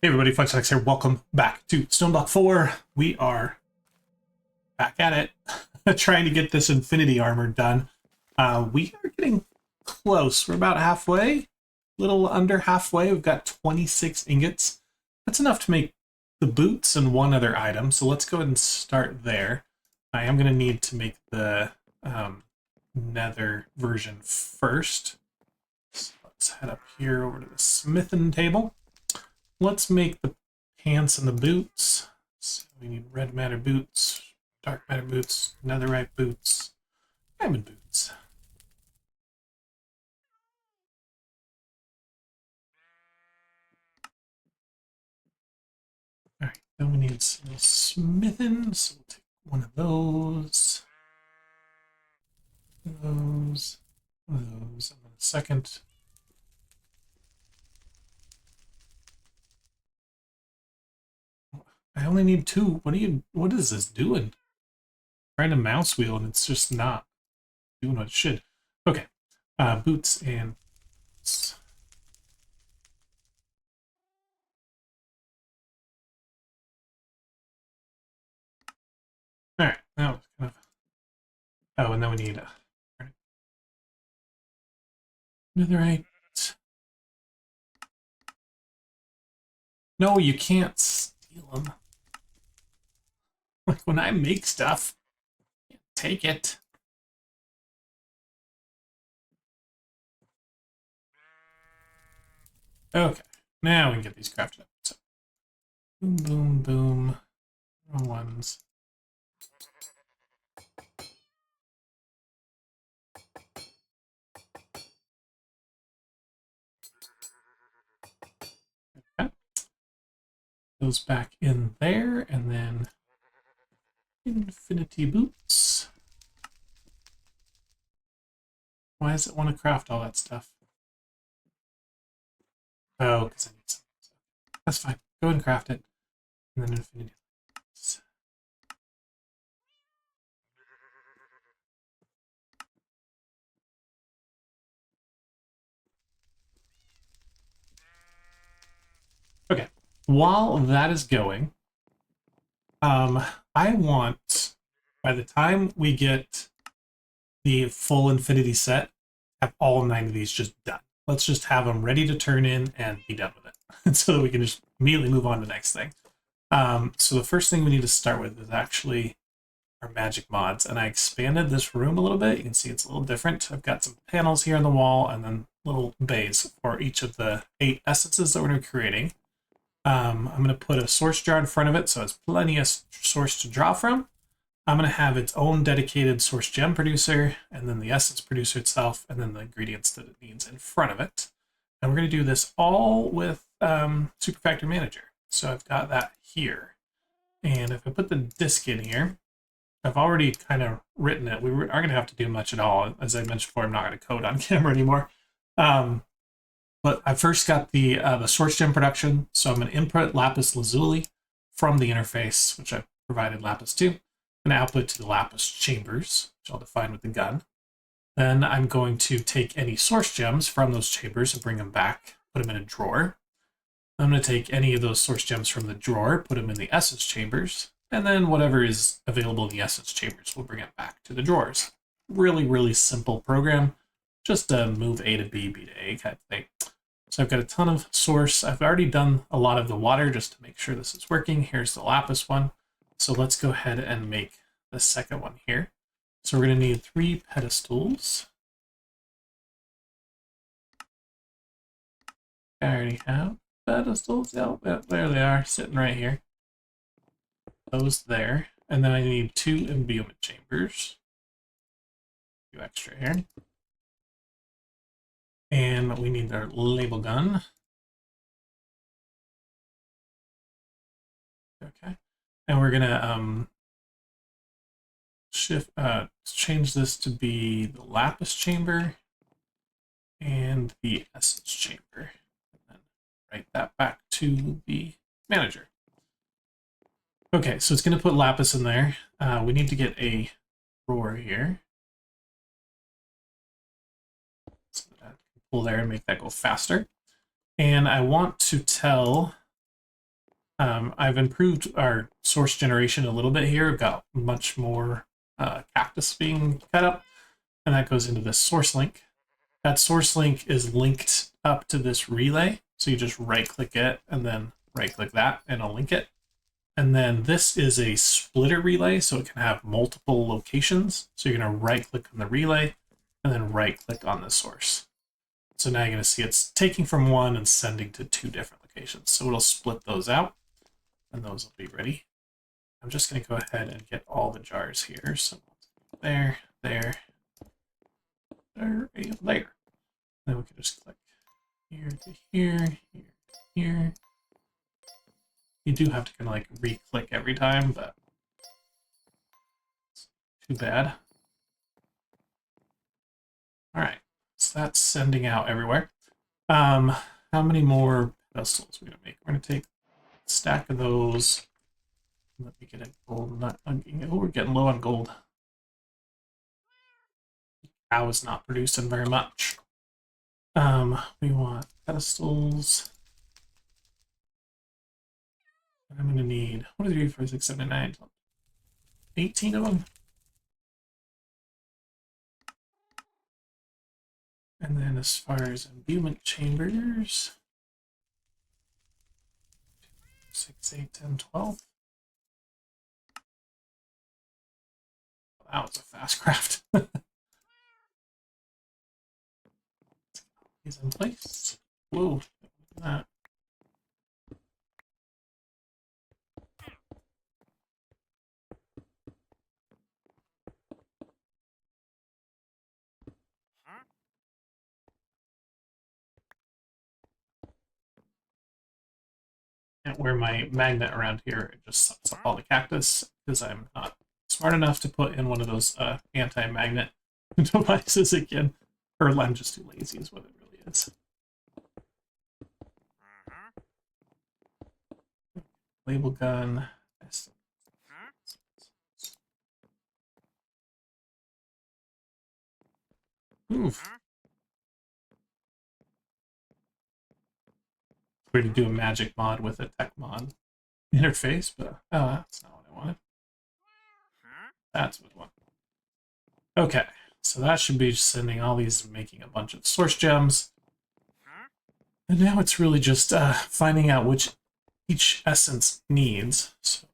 Hey everybody, FunshineX here. Welcome back to Stoneblock 4. We are back at it, trying to get this infinity armor done. We are getting close. We're about halfway, a little under halfway. We've got 26 ingots. That's enough to make the boots and one other item, so let's go ahead and start there. I am going to need to make the nether version first. So let's head up here over to the smithing table. Let's make the pants and the boots. So we need red matter boots, dark matter boots, netherite boots, diamond boots. Alright, then we need some smithing, so we'll take one of those. One of those. And then a second. I only need two. What is this doing? Trying to mouse wheel and it's just not doing what it should. Okay. Boots and alright, now it's kind of. Oh, and then we need netherite. No, you can't steal them. Like when I make stuff, you take it. Okay, now we can get these crafted up. So, boom, boom, boom. Wrong ones. Okay. Those back in there, and then infinity boots. Why does it want to craft all that stuff? Oh, because I need some. That's fine. Go ahead and craft it. And then infinity boots. Okay. While that is going, I want, by the time we get the full infinity set, have all 9 of these just done. Let's just have them ready to turn in and be done with it, so that we can just immediately move on to the next thing. So the first thing we need to start with is actually our magic mods, and I expanded this room a little bit. You can see it's a little different. I've got some panels here on the wall and then little bays for each of the 8 essences that we're going to be creating. I'm going to put a source jar in front of it, so it's plenty of source to draw from. I'm going to have its own dedicated source gem producer, and then the essence producer itself, and then the ingredients that it needs in front of it. And we're going to do this all with Super Factory Manager. So I've got that here. And if I put the disk in here, I've already kind of written it. We aren't going to have to do much at all. As I mentioned before, I'm not going to code on camera anymore. But I first got the source gem production. So I'm going to input lapis lazuli from the interface, which I provided lapis to. I'm going to output to the lapis chambers, which I'll define with the gun. Then I'm going to take any source gems from those chambers and bring them back, put them in a drawer. I'm going to take any of those source gems from the drawer, put them in the essence chambers, and then whatever is available in the essence chambers, we'll bring it back to the drawers. Really, really simple program. Just a move A to B, B to A kind of thing. So I've got a ton of source. I've already done a lot of the water just to make sure this is working. Here's the lapis one. So let's go ahead and make the second one here. So we're going to need 3 pedestals. I already have pedestals. Oh, there they are, sitting right here. Those there. And then I need 2 imbuement chambers. 2 extra here. And we need our label gun. Okay. And we're gonna change this to be the lapis chamber and the essence chamber. And then write that back to the manager. Okay, so it's gonna put lapis in there. We need to get a drawer here. So that I can pull there and make that go faster. And I want to tell I've improved our source generation a little bit here. I've got much more cactus being cut up, and that goes into this source link. That source link is linked up to this relay, so you just right-click it and then right-click that, and it'll link it. And then this is a splitter relay, so it can have multiple locations. So you're going to right-click on the relay, and then right-click on the source. So now you're going to see it's taking from one and sending to two different locations. So it'll split those out, and those will be ready. I'm just going to go ahead and get all the jars here. So there, there, there, and there. Then we can just click here to here, here to here. You do have to kind of like re-click every time, but it's too bad. All right, so that's sending out everywhere. How many more pedestals are we gonna make? We're gonna take a stack of those. Let me get a gold nut. Oh, we're getting low on gold. Cow is not producing very much. We want pedestals. I'm gonna need 1, 2, 3, 4, 6, 7, 9, 18 of them. And then as far as imbuement chambers, 6, 8, 10, 12. That was a fast craft. These in place. Whoa, look at that. Can't wear my magnet around here. It just sucks up all the cactus because I'm not smart enough to put in one of those anti-magnet devices again. Or I'm just too lazy is what it really is. Label gun. Oof. We're to do a magic mod with a tech mod interface, but oh, that's not what I wanted. That's what I want. Okay, so that should be sending all these, making a bunch of source gems. And now it's really just finding out which each essence needs. So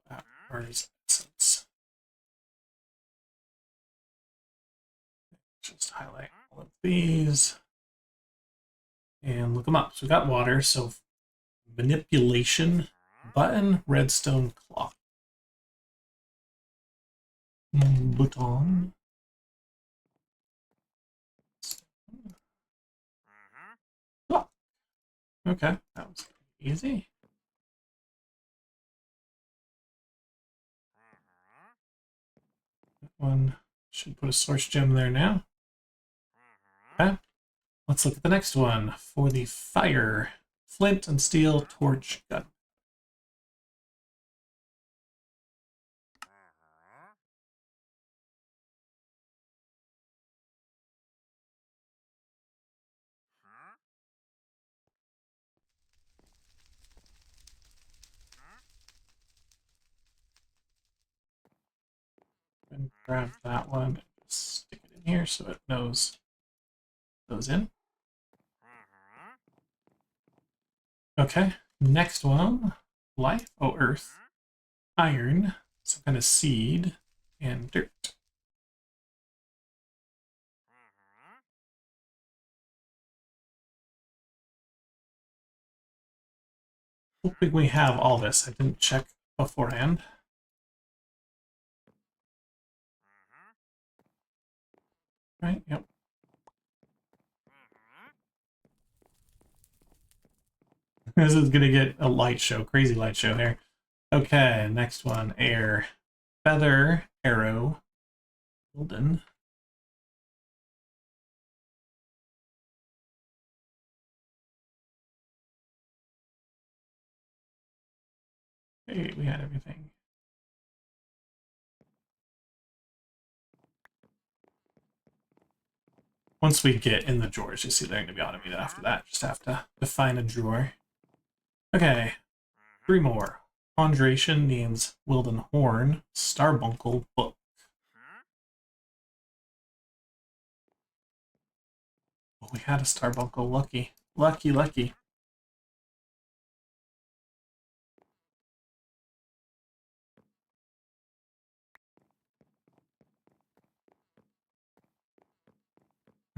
where's essence? Just highlight all of these and look them up. So we got water, so manipulation button, redstone clock. Button. Clock. Okay, that was easy. That one should put a source gem there now. Okay, let's look at the next one for the fire. Flint and steel torch gun. And grab that one and just stick it in here so it knows those in. Okay, next one, life, oh, earth, iron, some kind of seed, and dirt. Hoping we have all this. I didn't check beforehand. Right, yep. This is gonna get a light show, crazy light show here. Okay, next one, air, feather, arrow, golden. Hey, we had everything. Once we get in the drawers, you see they're going to be automated after that. Just have to define a drawer. Okay, 3 more. Conjuration needs Wilden Horn, Starbuncle Book. Oh, we had a Starbuncle. Lucky. Lucky, lucky.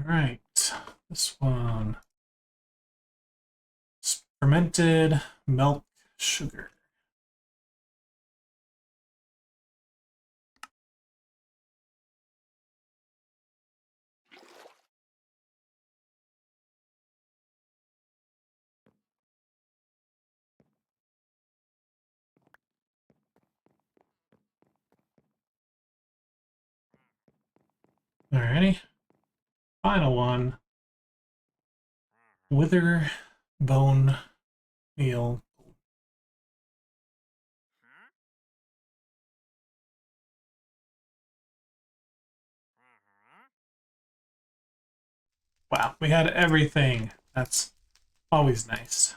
Alright. This one. Fermented milk sugar. Alrighty. Final one. Wither bone meal. Wow, we had everything. That's always nice.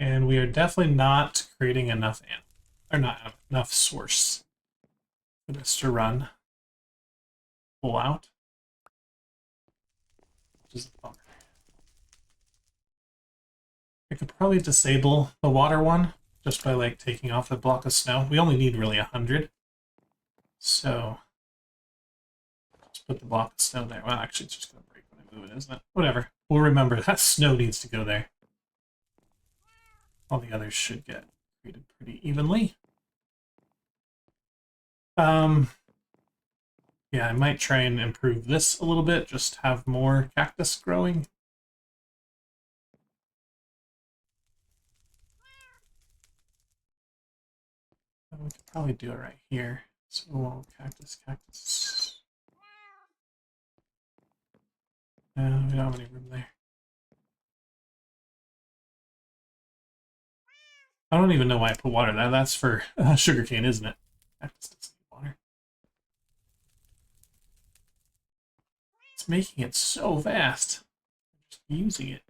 And we are definitely not creating enough or not enough source for this to run full out. Which is a bummer. I could probably disable the water one just by like taking off the block of snow. We only need really 100. So let's put the block of snow there. Well, actually, it's just going to break when I move it, isn't it? Whatever. We'll remember that snow needs to go there. All the others should get created pretty evenly. Yeah, I might try and improve this a little bit, just have more cactus growing. We could probably do it right here. So cactus, cactus. We don't have any room there. I don't even know why I put water there. That's for sugarcane, isn't it? Cactus doesn't need water. It's making it so vast. Just using it.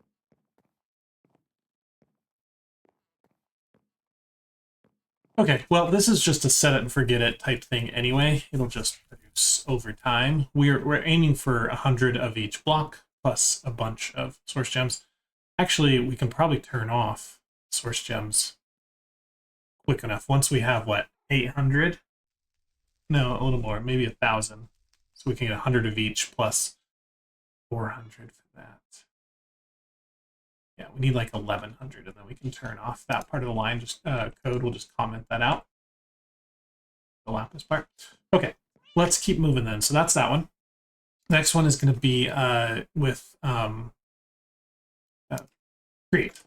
Okay, well, this is just a set it and forget it type thing anyway. It'll just produce over time. We're aiming for 100 of each block, plus a bunch of source gems. Actually, we can probably turn off source gems quick enough. Once we have, what, 800? No, a little more, maybe 1,000. So we can get 100 of each, plus 400 for that. Yeah, we need like 1,100, and then we can turn off that part of the line. Just code will just comment that out. The lapis part. Okay, let's keep moving then. So that's that one. Next one is going to be with create.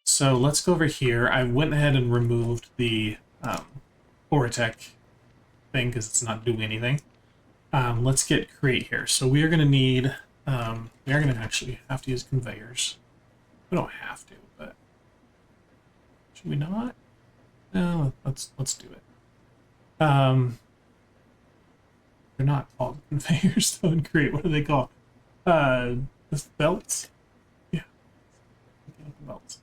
So let's go over here. I went ahead and removed the Oratech thing because it's not doing anything. Let's get create here. So we are going to need, we are going to actually have to use conveyors. We don't have to, but should we not? No, let's do it. They're not called conveyors though in create. What are they called? Just belts? Yeah. Belts.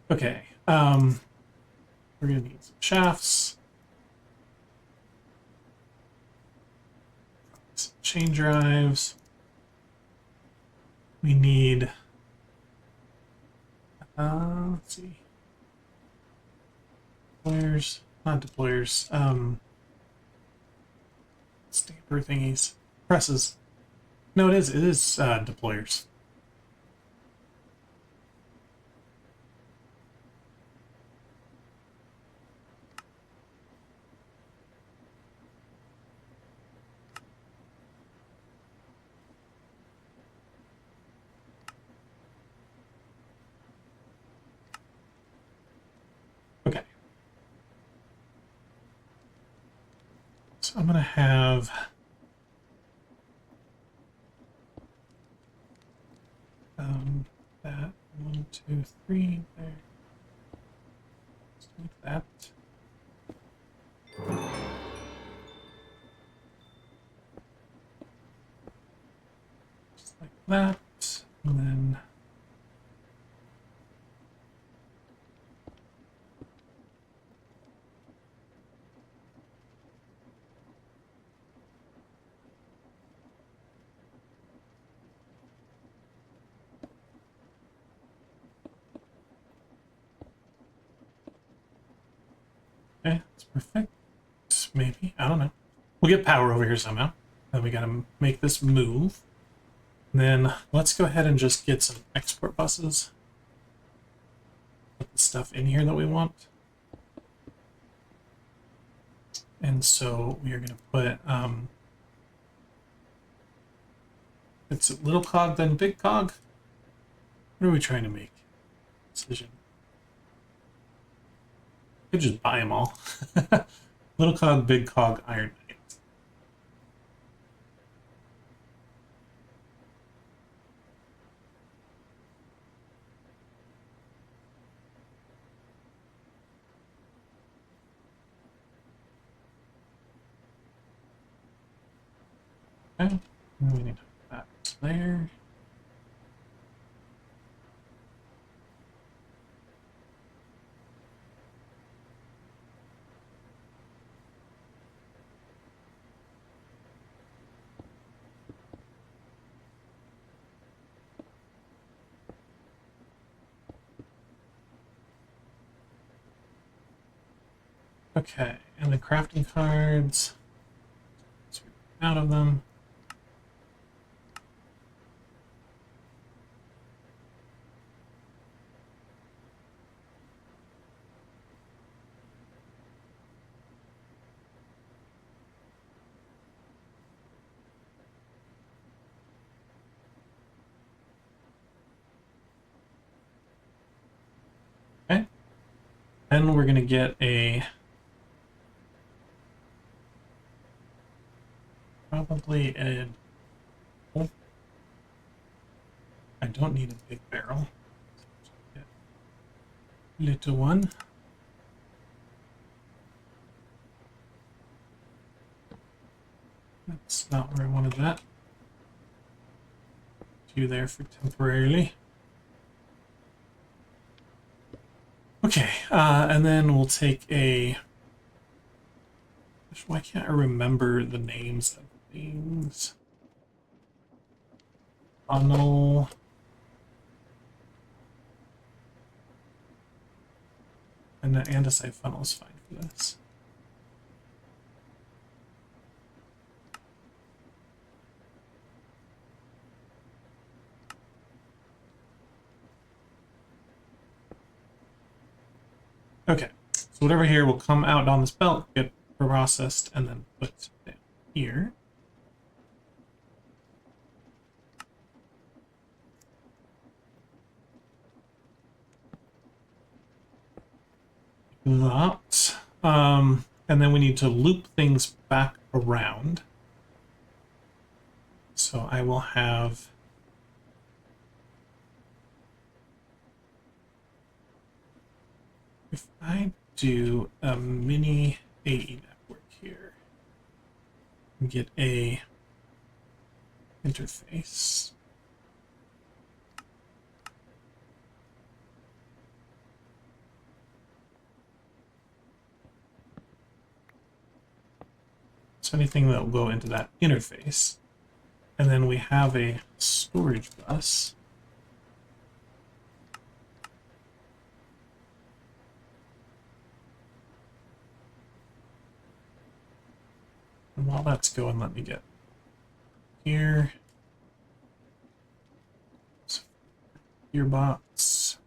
Okay. We're gonna need some shafts. Some chain drives. We need let's see. Deployers, not deployers, stamper thingies. Presses. No, it is deployers. Okay. So I'm gonna have that 1, 2, 3 there. Let's do that. that, and then okay, that's perfect. Maybe, I don't know. We'll get power over here somehow. Then we gotta make this move. And then let's go ahead and just get some export buses. Put the stuff in here that we want. And so we are gonna put it's little cog then big cog. What are we trying to make? Decision. Could just buy them all. Little cog, big cog, iron knight. Okay, and we need to put that there. Okay, and the crafting cards. So we're out of them. Okay. Then we're gonna get a probably a oh, I don't need a big barrel. Little one. That's not where I wanted that. Two there for temporarily. Okay, and then we'll take a. Why can't I remember the names of things? Funnel. And the andesite funnel is fine for this. Okay, so whatever here will come out on this belt, get processed, and then put down here. That. And then we need to loop things back around. So I will have. If I do a mini AE network here, and get a interface. So anything that will go into that interface. And then we have a storage bus. And while that's going, let me get here. So, gearbox.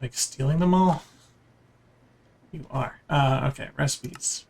Like stealing them all? You are. Okay, recipes.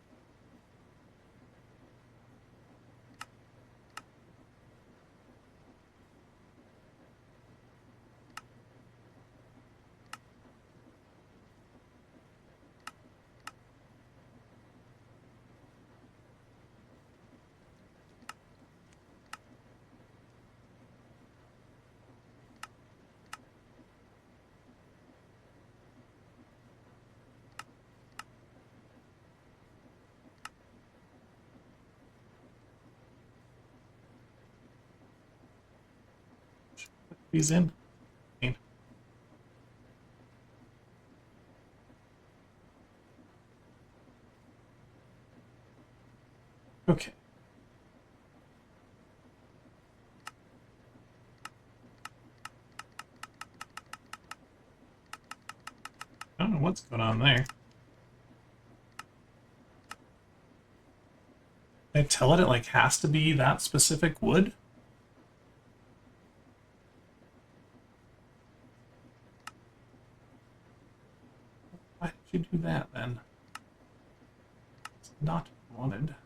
these in. Okay. I don't know what's going on there. Did I tell it like has to be that specific wood? Why did you do that then? It's not wanted.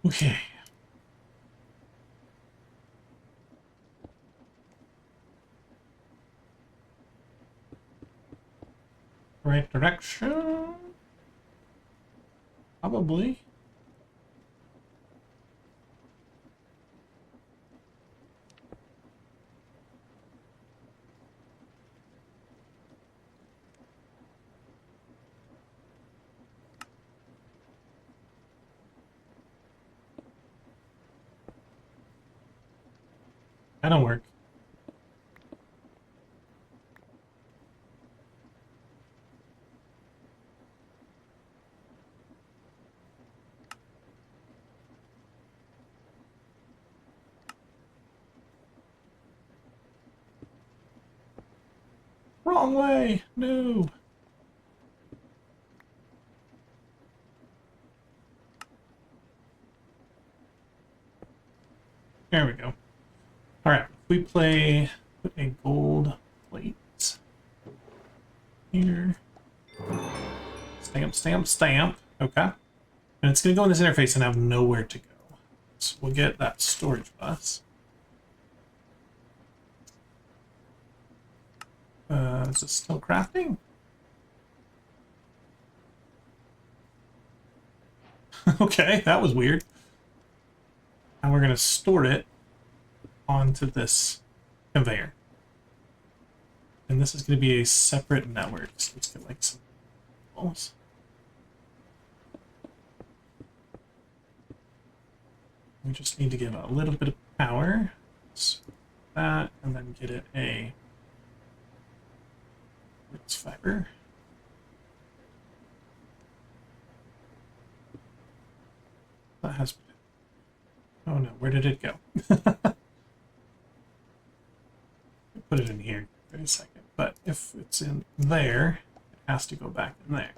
Okay. Right direction? Probably. That'll work. Wrong way! No! There we go. Alright, we put a gold plate here. Stamp, stamp, stamp. Okay. And it's going to go in this interface and have nowhere to go. So we'll get that storage bus. Is it still crafting? Okay, that was weird. And we're going to store it onto this conveyor. And this is going to be a separate network. So let's get like some balls. We just need to give it a little bit of power. So that, and then get it a quartz fiber. That has... Oh no, where did it go? Put it in here for a second. But if it's in there, it has to go back in there.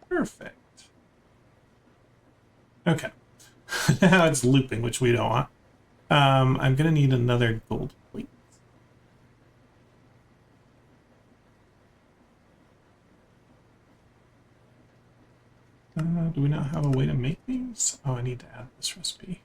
Perfect. Okay. Now it's looping, which we don't want. I'm going to need another gold plate. Do we not have a way to make these? Oh, I need to add this recipe.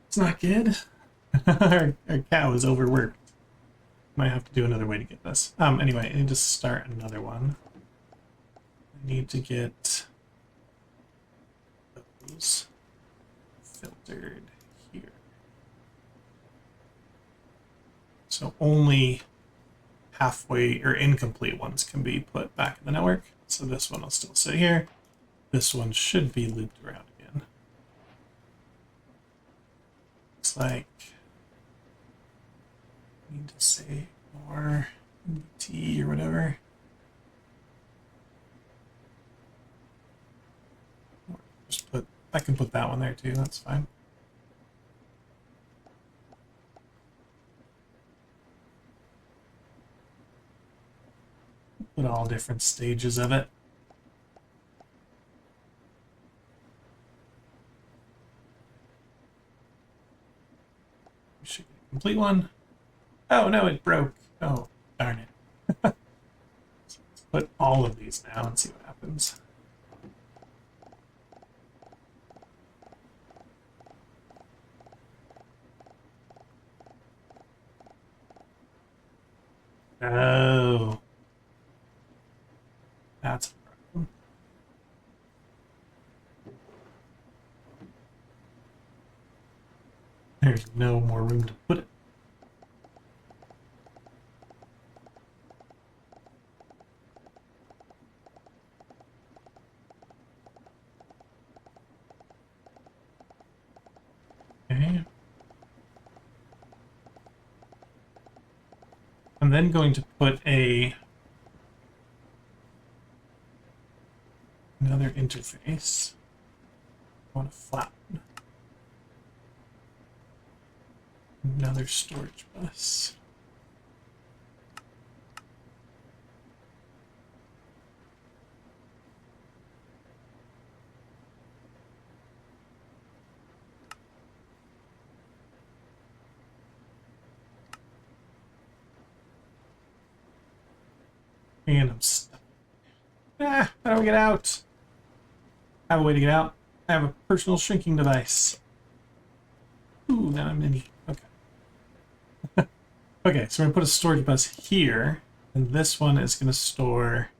It's not good. our cow is overworked. Might have to do another way to get this. Anyway, I need to start another one. I need to get those filtered here. So only halfway or incomplete ones can be put back in the network. So this one will still sit here. This one should be looped around again. Looks like I need to say more T or whatever. Just put, I can put that one there too, that's fine. all different stages of it. We should get a complete one. Oh no, it broke. Oh, darn it. So let's put all of these now and see what happens. Oh. That's a problem. There's no more room to put it. Okay. I'm then going to put another interface. I want a flat one. Another storage bus. And I'm stuck. Ah, how do we get out? I have a way to get out. I have a personal shrinking device. Ooh, now I'm in. Okay. Okay, so we're gonna put a storage bus here, and this one is gonna store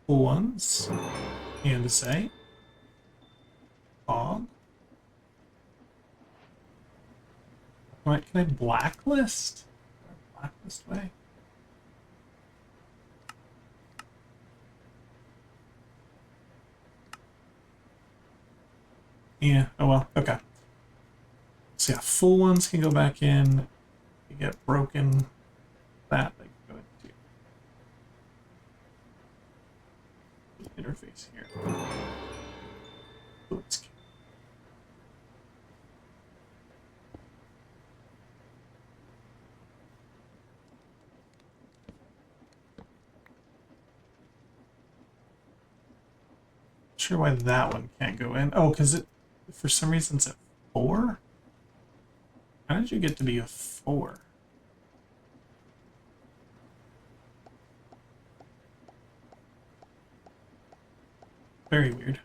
full ones. And to say, fog. Can I blacklist? Blacklist way. Yeah, oh well, okay. So yeah, full ones can go back in. You get broken, that they can go into the interface here. Oops. Not sure why that one can't go in. Oh, because it, for some reason, it's at 4? How did you get to be a 4? Very weird.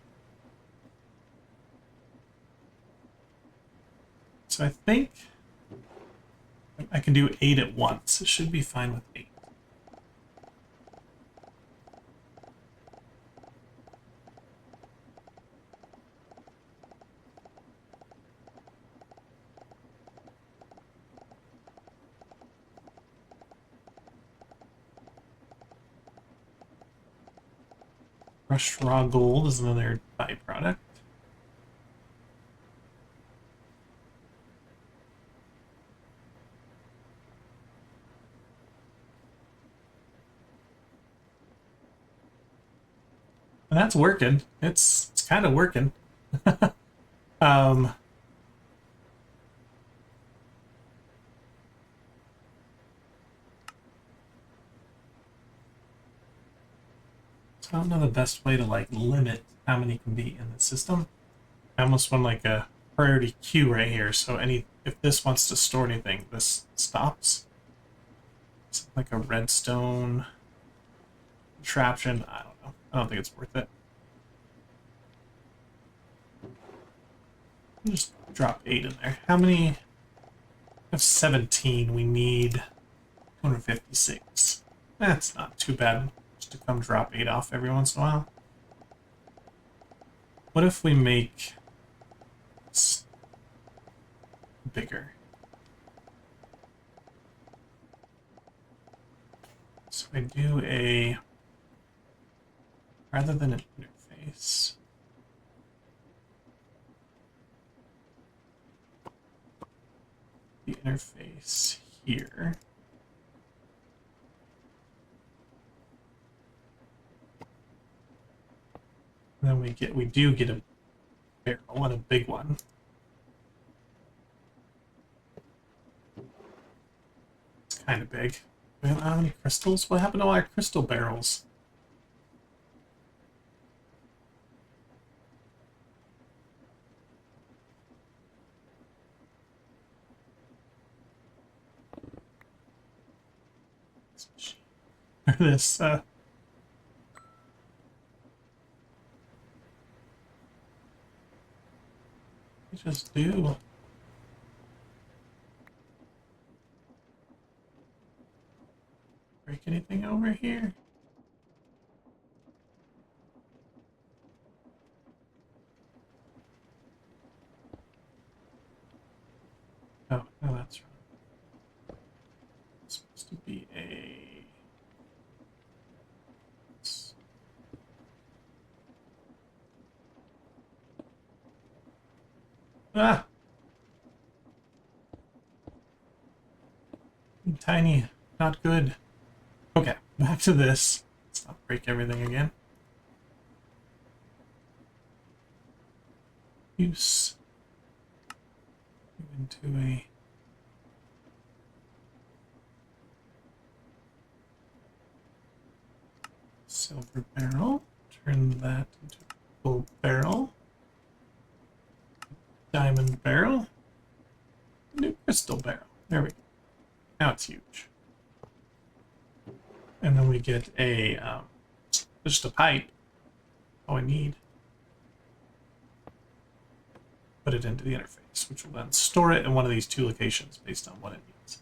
So I think I can do 8 at once. It should be fine with 8. Crushed raw gold is another byproduct. And that's working. It's kind of working. um, so I don't know the best way to like limit how many can be in the system. I almost want like a priority queue right here. So if this wants to store anything, this stops. It's like a redstone contraption. I don't know. I don't think it's worth it. I'll just drop 8 in there. How many? I have 17. We need 256. That's not too bad. Just to come drop 8 off every once in a while. What if we make this bigger? So I do a, rather than an interface, the interface here. And then we do get a barrel and a big one. It's kind of big. We don't have any crystals? What happened to all our crystal barrels? This, just do. Break anything over here? Oh, no, that's wrong. It's supposed to be a... Ah! Tiny, not good. Okay, back to this. Let's not break everything again. Use into a silver barrel. Turn that into a gold barrel. Diamond barrel. New crystal barrel. There we go. Now it's huge. And then we get a just a pipe. All I need. Put it into the interface, which will then store it in one of these two locations based on what it needs.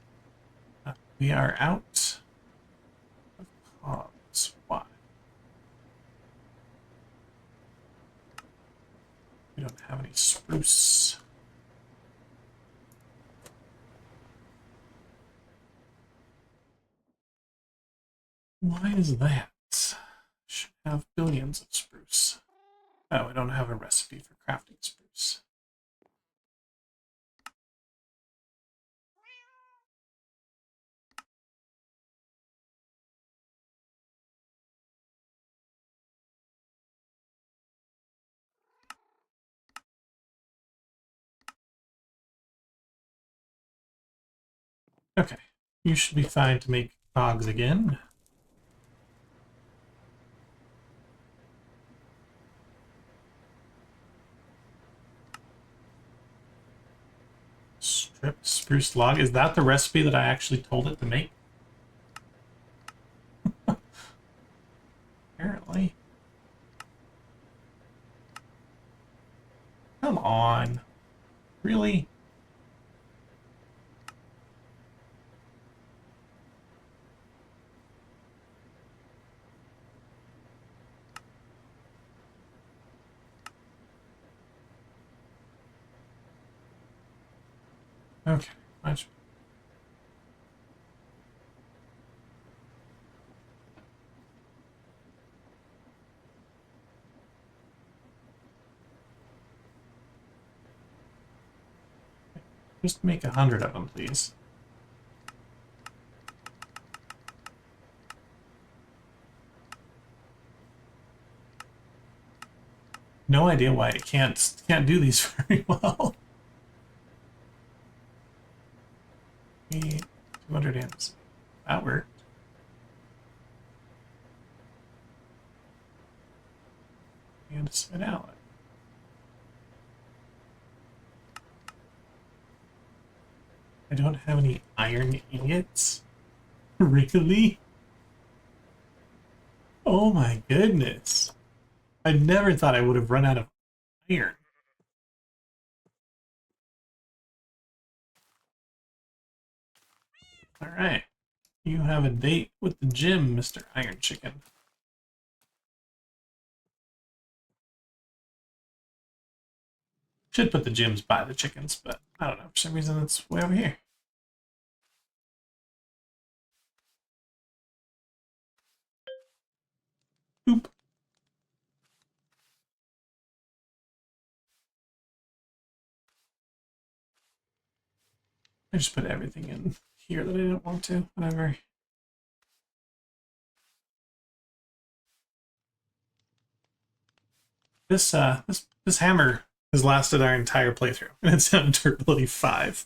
We are out of cogs. Why? We don't have any spruce. Why is that? Should have billions of spruce. Oh, I don't have a recipe for crafting spruce. Okay, you should be fine to make cogs again. Stripped spruce log. Is that the recipe that I actually told it to make? Apparently. Come on. Really? Okay, much. Just make 100 of them, please. No idea why it can't do these very well. 200 amps. That worked. And spit out. I don't have any iron ingots. Really? Oh my goodness. I never thought I would have run out of iron. All right. You have a date with the gym, Mr. Iron Chicken. Should put the gyms by the chickens, but I don't know. For some reason, it's way over here. Boop. I just put everything in here that I didn't want to. Whatever. This hammer has lasted our entire playthrough, and it's on durability 5.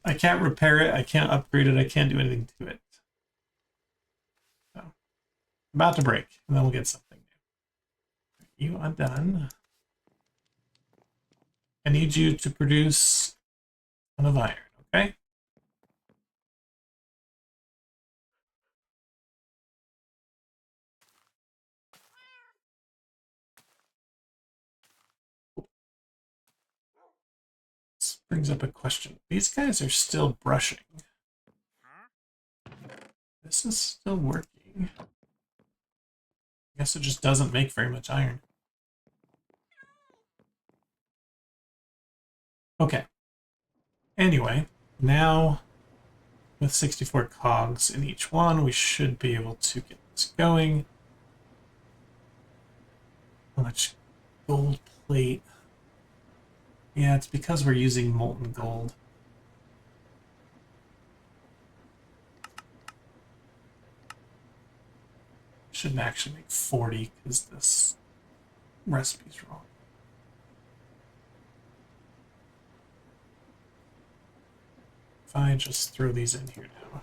I can't repair it. I can't upgrade it. I can't do anything to it. About to break, and then we'll get something new. You are done. I need you to produce a ton of iron, okay? This brings up a question. These guys are still brushing. This is still working. I guess it just doesn't make very much iron. Okay. Anyway, now with 64 cogs in each one, we should be able to get this going. How much gold plate? Yeah, it's because we're using molten gold. Shouldn't actually make 40 because this recipe's wrong. If I just throw these in here now,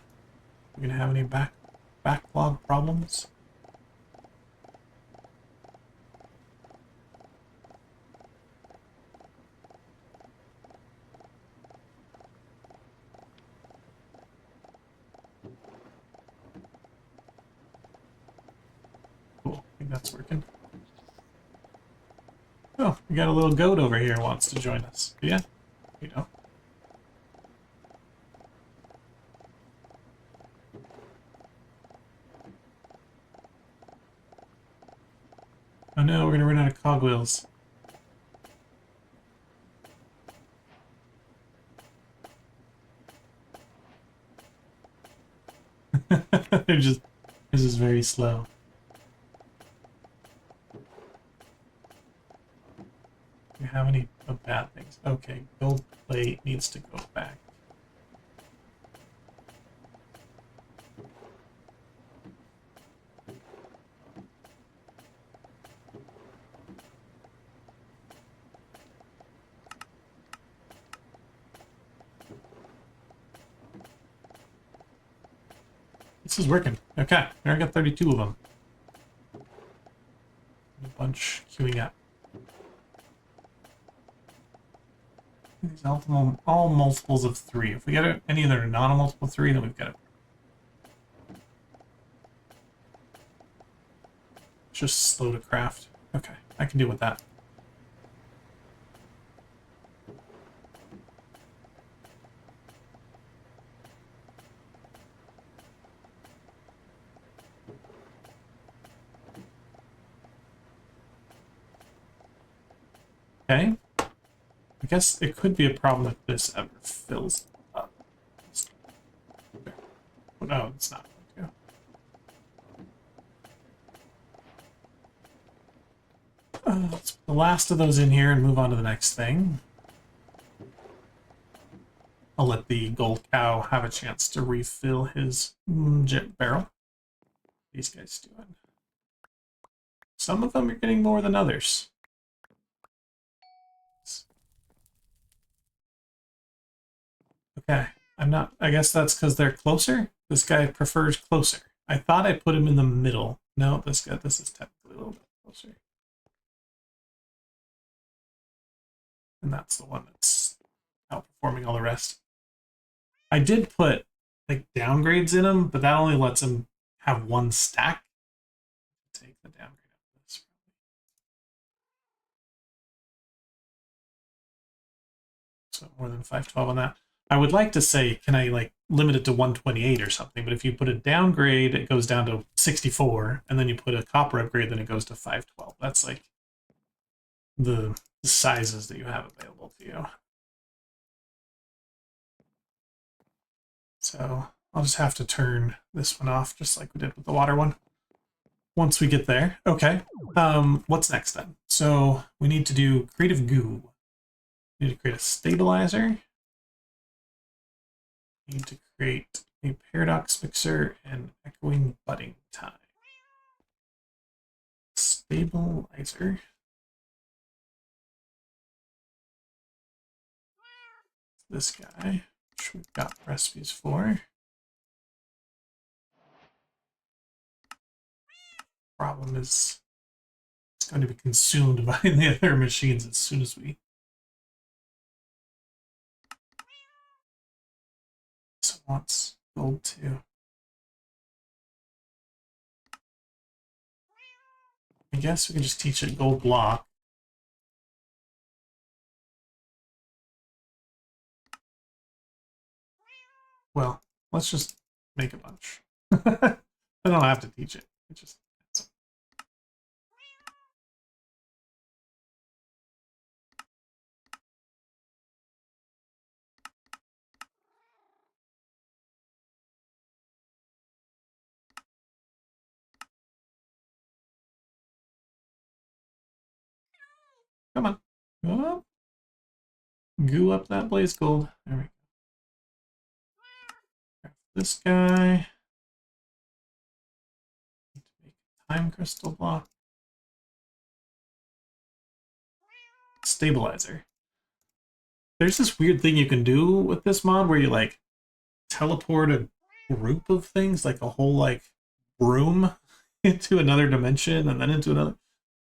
we're gonna have any backlog problems? Cool, I think that's working. Oh, we got a little goat over here who wants to join us. Yeah, you know. Oh no, we're gonna run out of cogwheels. They're just, this is very slow. Do you have any bad things? Okay, gold plate needs to go back. This is working. Okay, I got 32 of them. A bunch queuing up. These all multiples of 3. If we get any that are not a multiple of 3, then we've got it. It's just slow to craft. Okay, I can deal with that. Okay. I guess it could be a problem if this ever fills up. Oh, no, it's not. Let's put the last of those in here and move on to the next thing. I'll let the gold cow have a chance to refill his jet barrel. These guys doing. Some of them are getting more than others. Okay, I guess that's because they're closer. This guy prefers closer. I thought I put him in the middle. No, this is technically a little bit closer. And that's the one that's outperforming all the rest. I did put like downgrades in him, but that only lets him have one stack. Take the downgrade out of this. So more than 512 on that. I would like to say, can I like limit it to 128 or something? But if you put a downgrade, it goes down to 64, and then you put a copper upgrade, then it goes to 512. That's like the sizes that you have available to you. So I'll just have to turn this one off, just like we did with the water one. Once we get there. Okay. What's next then? So we need to do creative goo. We need to create a stabilizer. We need to create a paradox mixer and echoing budding time. Stabilizer. This guy, which we've got recipes for. Problem is, it's going to be consumed by the other machines as soon as we. So wants gold too. I guess we can just teach it gold block. Well, let's just make a bunch. I don't have to teach it. It just. Come on. Oh. Goo up that blaze gold. There we go. This guy. Make a time crystal block. Stabilizer. There's this weird thing you can do with this mod where you like teleport a group of things, like a whole like room into another dimension and then into another.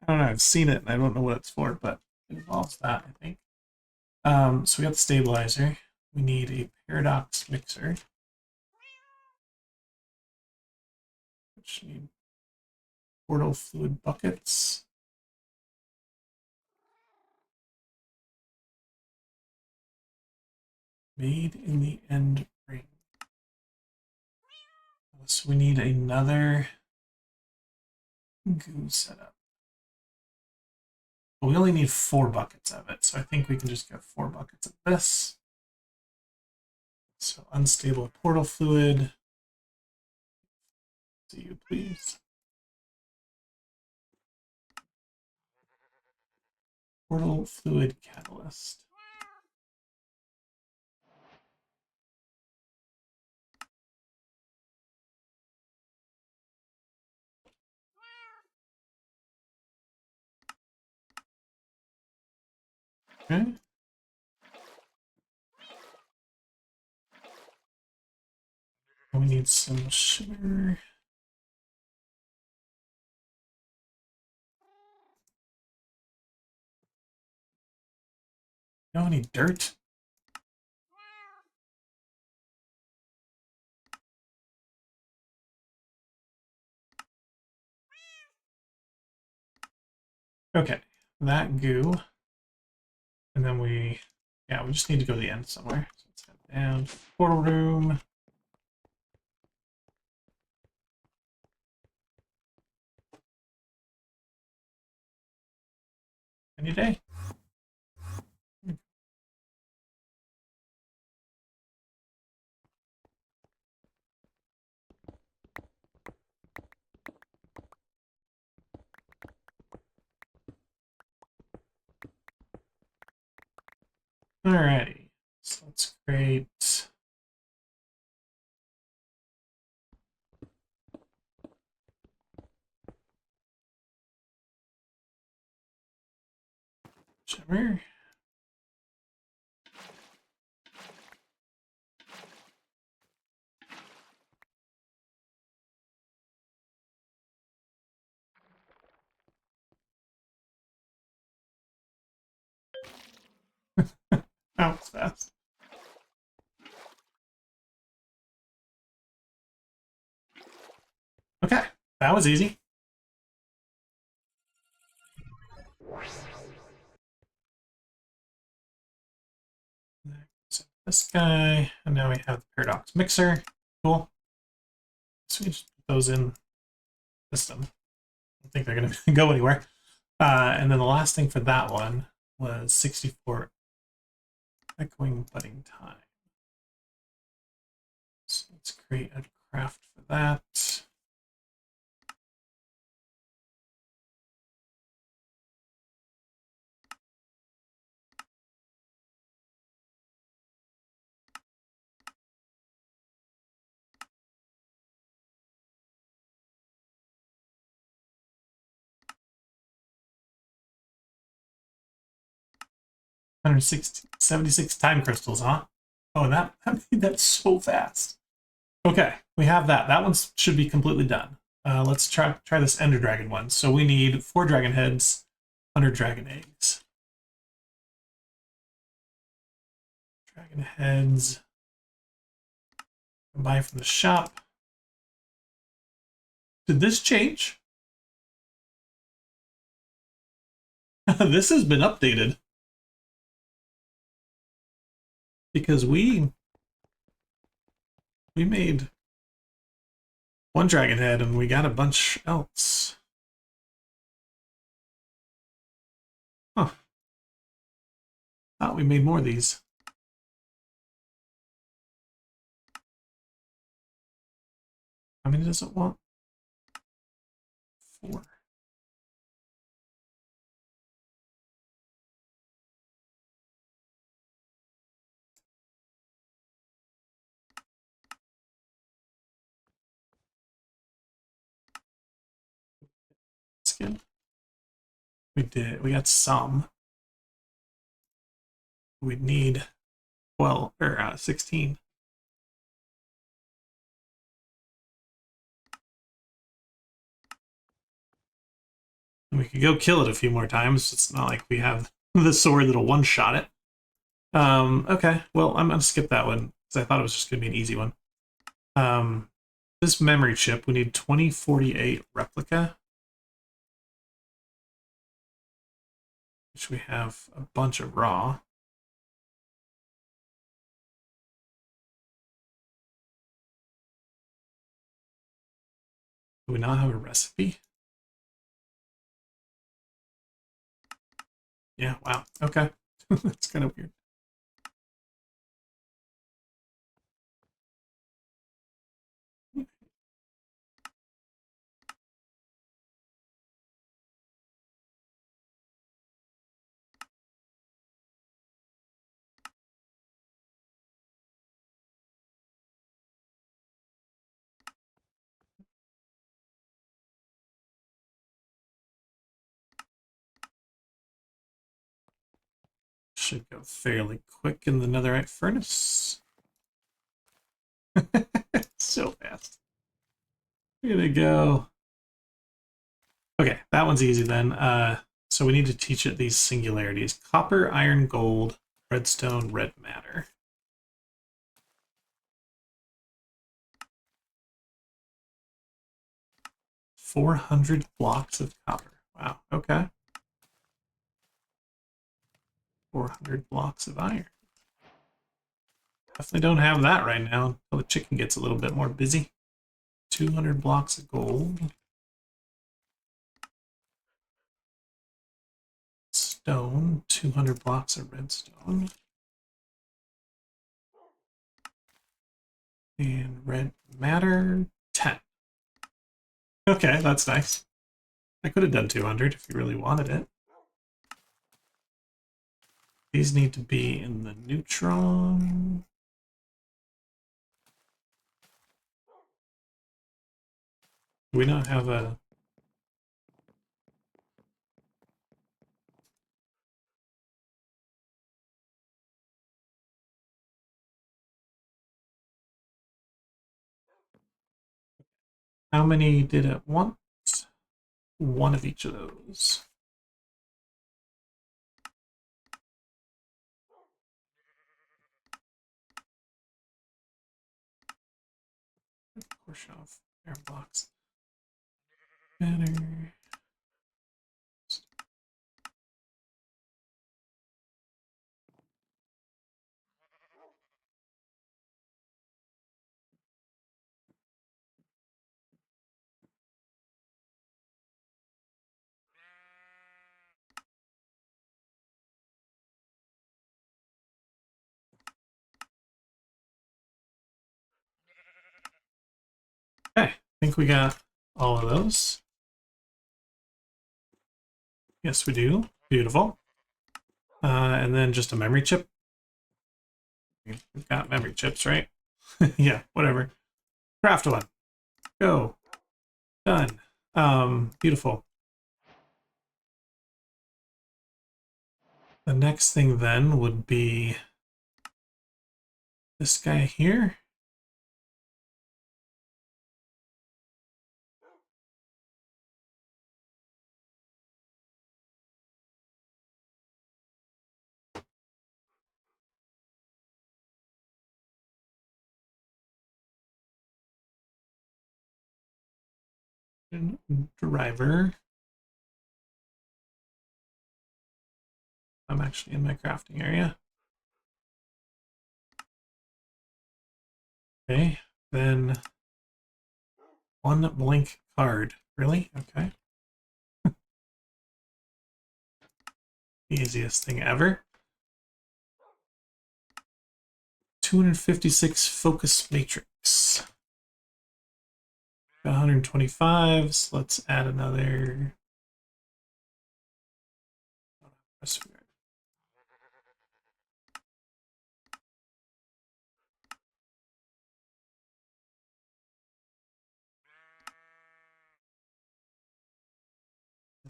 I don't know, I've seen it and I don't know what it's for, but it involves that, I think. So we got the stabilizer. We need a paradox mixer. Which need portal fluid buckets. Made in the end ring. So we need another goo setup. But we only need 4 buckets of it, so I think we can just get 4 buckets of this. So unstable portal fluid. See you, please. Portal fluid catalyst. Okay. We need some sugar. No, any dirt? Okay, that goo. And then we just need to go to the end somewhere. So let's head down. Portal room. Any day. Alrighty, so let's create shimmer. That was fast. Okay, that was easy. So this guy, and now we have the paradox mixer. Cool. So we just put those in system. I don't think they're going to go anywhere. And then the last thing for that one was 64 echoing budding time. So let's create a craft for that. $176 time crystals, huh? Oh, and that made that so fast. Okay, we have that. That one should be completely done. Let's try this Ender Dragon one. So we need 4 dragon heads, 100 dragon eggs. Dragon heads. Buy from the shop. Did this change? This has been updated. Because we made 1 dragon head and we got a bunch else. Huh. Thought we made more of these. How many does it want? 4. Skin. We got some. We need 12 or 16. We could go kill it a few more times. It's not like we have the sword that'll one-shot it. Okay, well, I'm gonna skip that one because I thought it was just gonna be an easy one. This memory chip, we need 2048 replica, which we have a bunch of raw. Do we not have a recipe? Yeah, wow, okay. That's kind of weird. Should go fairly quick in the netherite furnace. So fast. We're gonna go. Okay, that one's easy then. So we need to teach it these singularities. Copper, iron, gold, redstone, red matter. 400 blocks of copper. Wow, okay. 400 blocks of iron. Definitely don't have that right now until the chicken gets a little bit more busy. 200 blocks of gold. Stone, 200 blocks of redstone. And red matter, 10. Okay, that's nice. I could have done 200 if you really wanted it. These need to be in the neutron. Do we not have a... How many did it want? 1 of each of those. Portion of air blocks. Matter. Okay, I think we got all of those. Yes, we do. Beautiful. And then just a memory chip. We've got memory chips, right? Yeah, whatever. Craft one. Go. Done. Beautiful. The next thing then would be this guy here. driver. I'm actually in my crafting area. Okay, then one blank card. Really? Okay. Easiest thing ever. 256 focus matrix. 125, so let's add another.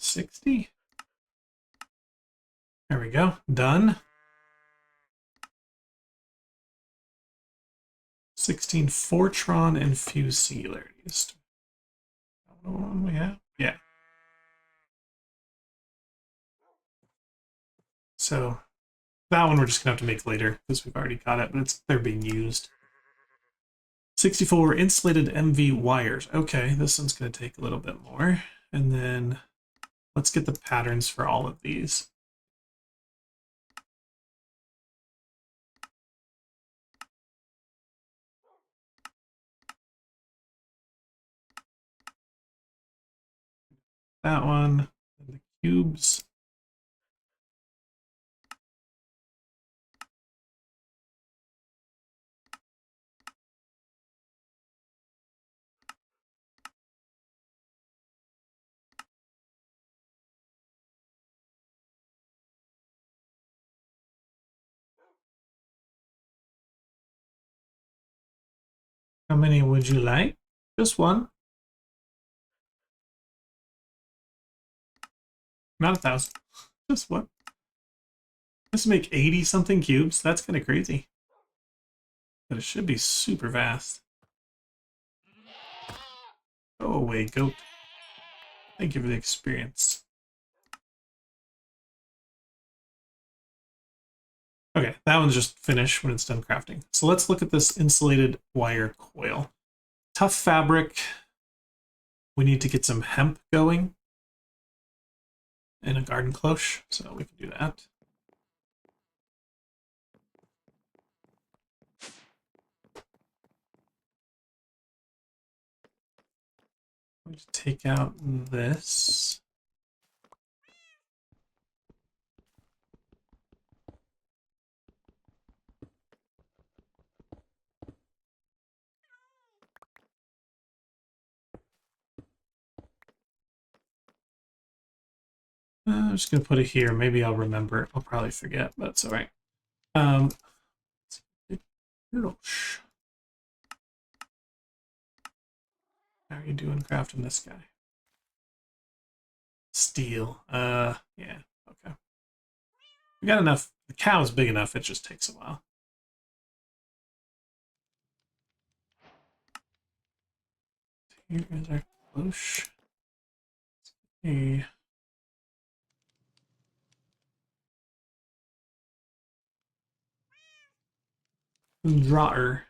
60. There we go. Done. 16 Fortron and Fuse singularities. What one we have? Yeah. So that one we're just gonna have to make later because we've already got it, but they're being used. 64 insulated MV wires. Okay, this one's gonna take a little bit more. And then let's get the patterns for all of these. That one, and the cubes. How many would you like? Just one. Not 1,000. Just one. Let's make 80 something cubes. That's kind of crazy. But it should be super fast. Go away, goat. Thank you for the experience. Okay, that one's just finished when it's done crafting. So let's look at this insulated wire coil. Tough fabric. We need to get some hemp going and a garden cloche, so we can do that. I'm going to take out this. I'm just going to put it here. Maybe I'll remember. I'll probably forget, but it's all right. How are you doing crafting this guy? Steel. Yeah. Okay. We got enough. The cow's big enough. It just takes a while. Here is our cloche. A drawer.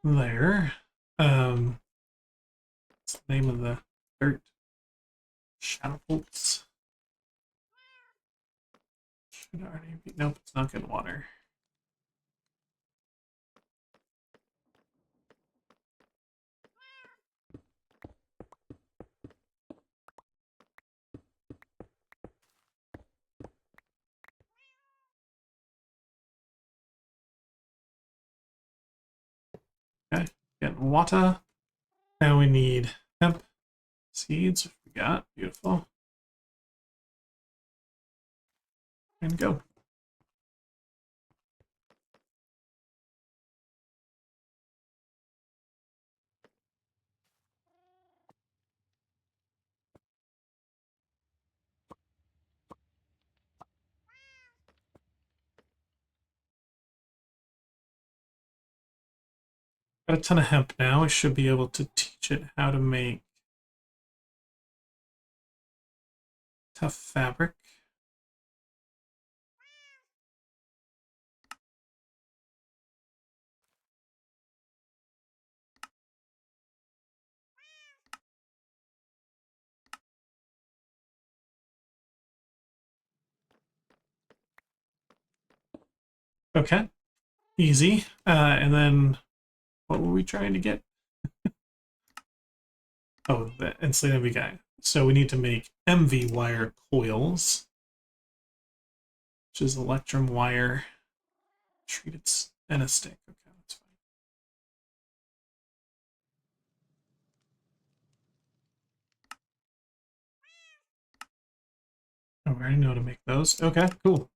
There. What's the name of the dirt? Shadow bolts. Should already be. Nope, it's not good water. Okay, getting water. Now we need hemp seeds. We got beautiful. And go. Got a ton of hemp now. I should be able to teach it how to make tough fabric. Okay, easy. And then what were we trying to get? Oh, the insulating MV guy. So we need to make MV wire coils, which is electrum wire treated and a stick. Okay, that's fine. Oh, we already know to make those. Okay, cool.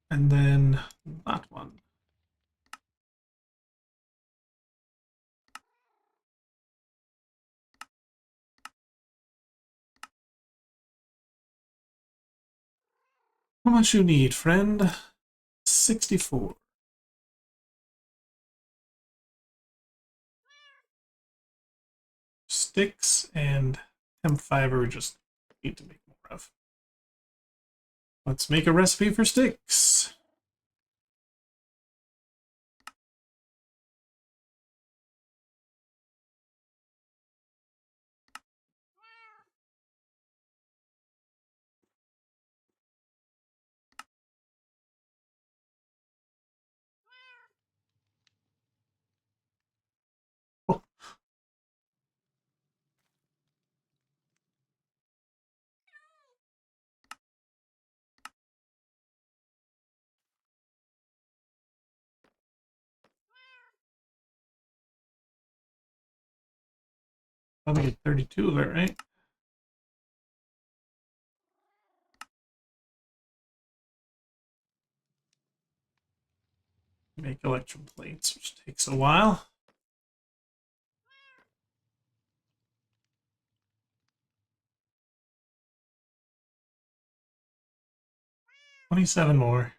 And then that one. How much you need, friend? 64. Sticks and hemp fiber we just need to make more of. Let's make a recipe for sticks. Oh, probably get 32 of it, right? Make electrum plates, which takes a while. $27 more.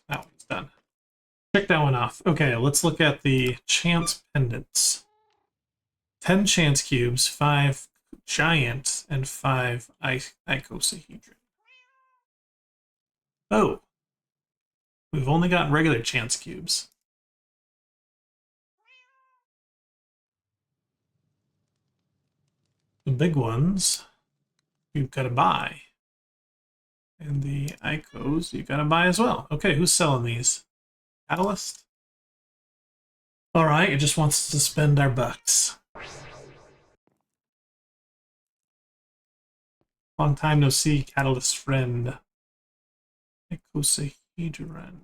That one's done. Check that one off. Okay, let's look at the chance pendants. 10 chance cubes, 5 giant, and 5 icosahedron. Oh, we've only got regular chance cubes. The big ones, you've got to buy. And the icos, you got to buy as well. Okay, who's selling these? Catalyst? All right, it just wants to spend our bucks. Long time no see, Catalyst friend. Icosahedron.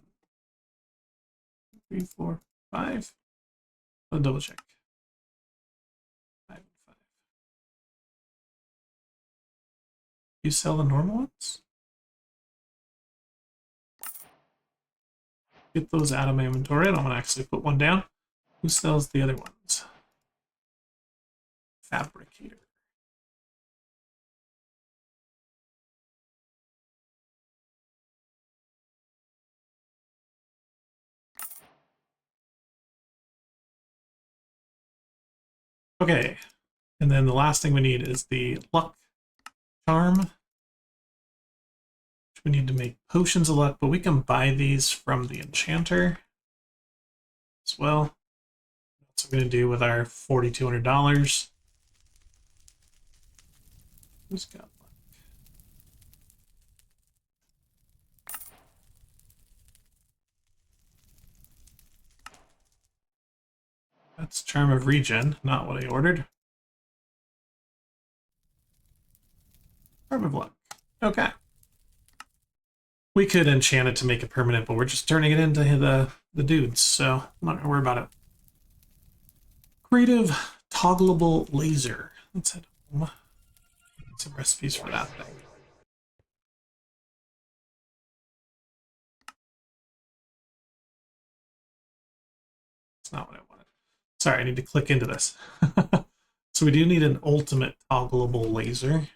3, 4, 5. I'll double check. 5 and 5. You sell the normal ones? Get those out of my inventory. I don't want to actually put one down. Who sells the other ones? Fabricator. Okay, and then the last thing we need is the luck charm. Which we need to make potions of luck, but we can buy these from the enchanter as well. That's what I'm going to do with our $4,200. Who's got luck? That's Charm of Regen, not what I ordered. Charm of Luck. Okay. We could enchant it to make it permanent, but we're just turning it into the dudes, so I'm not going to worry about it. Creative Toggleable Laser. Let's head home. Some recipes for that thing. It's not what I wanted. Sorry, I need to click into this. So we do need an ultimate toggleable laser.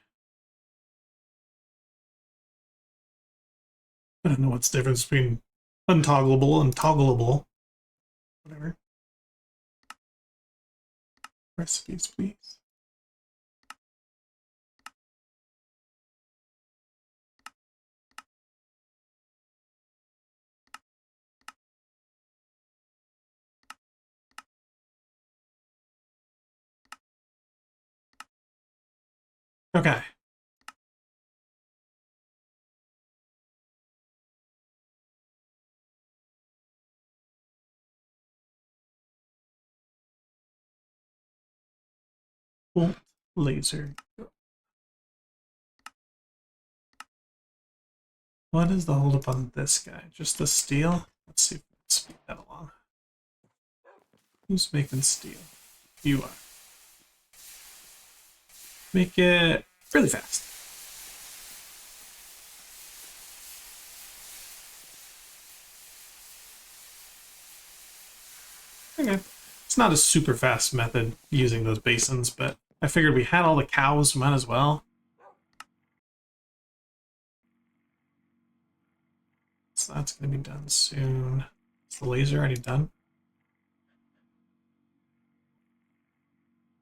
I don't know what's the difference between untoggleable and toggleable. Whatever. Recipes, please. Okay. Bolt laser. What is the holdup on this guy? Just the steel? Let's see if we can speed that along. Who's making steel? You are. Make it really fast. Okay. It's not a super fast method using those basins, but I figured we had all the cows, might as well. So that's going to be done soon. Is the laser already done?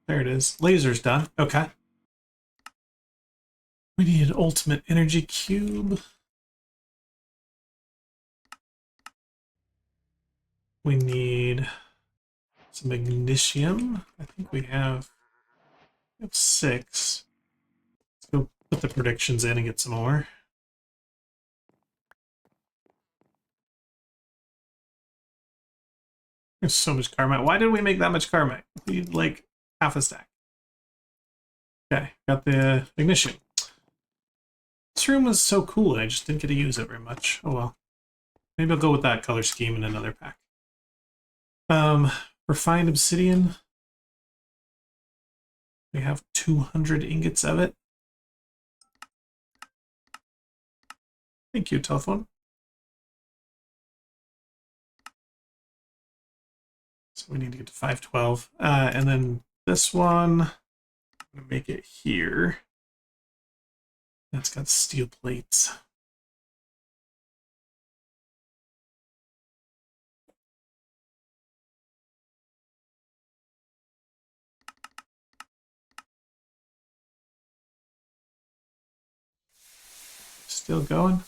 There it is. Laser's done. Okay. We need an ultimate energy cube. We need some magnesium. I think we have 6. Let's go put the predictions in and get some more. There's so much carbide. Why did we make that much carbide? We need like half a stack. Okay, got the ignition. This room was so cool and I just didn't get to use it very much. Oh well. Maybe I'll go with that color scheme in another pack. Refined obsidian. We have 200 ingots of it. Thank you, telephone. So we need to get to 512. And then this one, I'm going to make it here. That's got steel plates. Still going.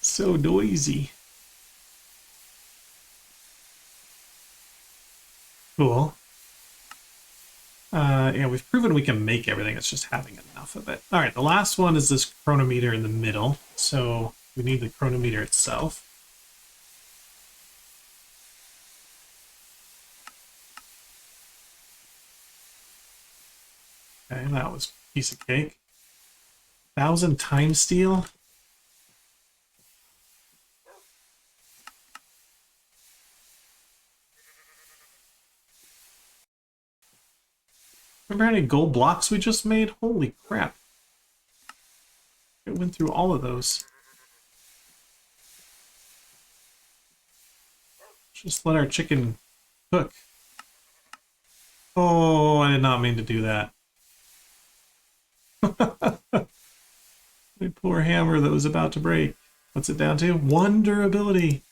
So noisy. Cool. Yeah, we've proven we can make everything. It's just having enough of it. All right, the last one is this chronometer in the middle. So we need the chronometer itself. Okay, that was a piece of cake. 1,000 time steel. Remember how many gold blocks we just made? Holy crap. It went through all of those. Just let our chicken cook. Oh, I did not mean to do that. My poor hammer that was about to break. What's it down to? 1 durability.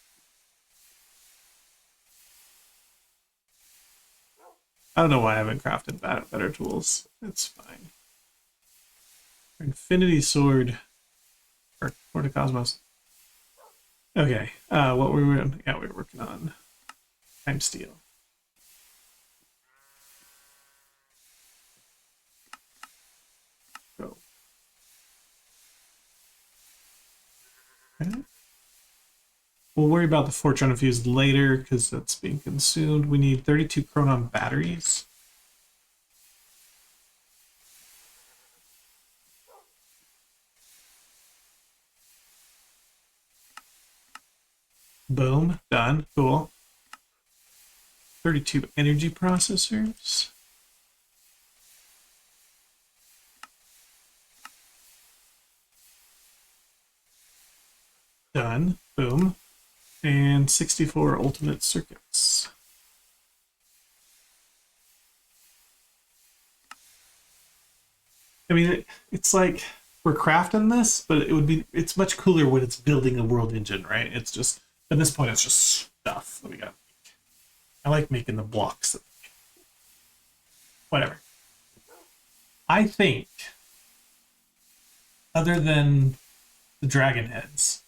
I don't know why I haven't crafted better tools. It's fine. Infinity sword. Or Sword of Cosmos. Okay. What were we doing? Yeah, we were working on time steel. Go. Okay. We'll worry about the Fortune infused later because that's being consumed. We need 32 chronon batteries. Boom, done, cool. 32 energy processors. Done, boom. And 64 ultimate circuits. I mean, it's like we're crafting this, but it's much cooler when it's building a world engine, right? It's just, at this point, it's just stuff that we got. I like making the blocks. Whatever. I think, other than the dragon heads,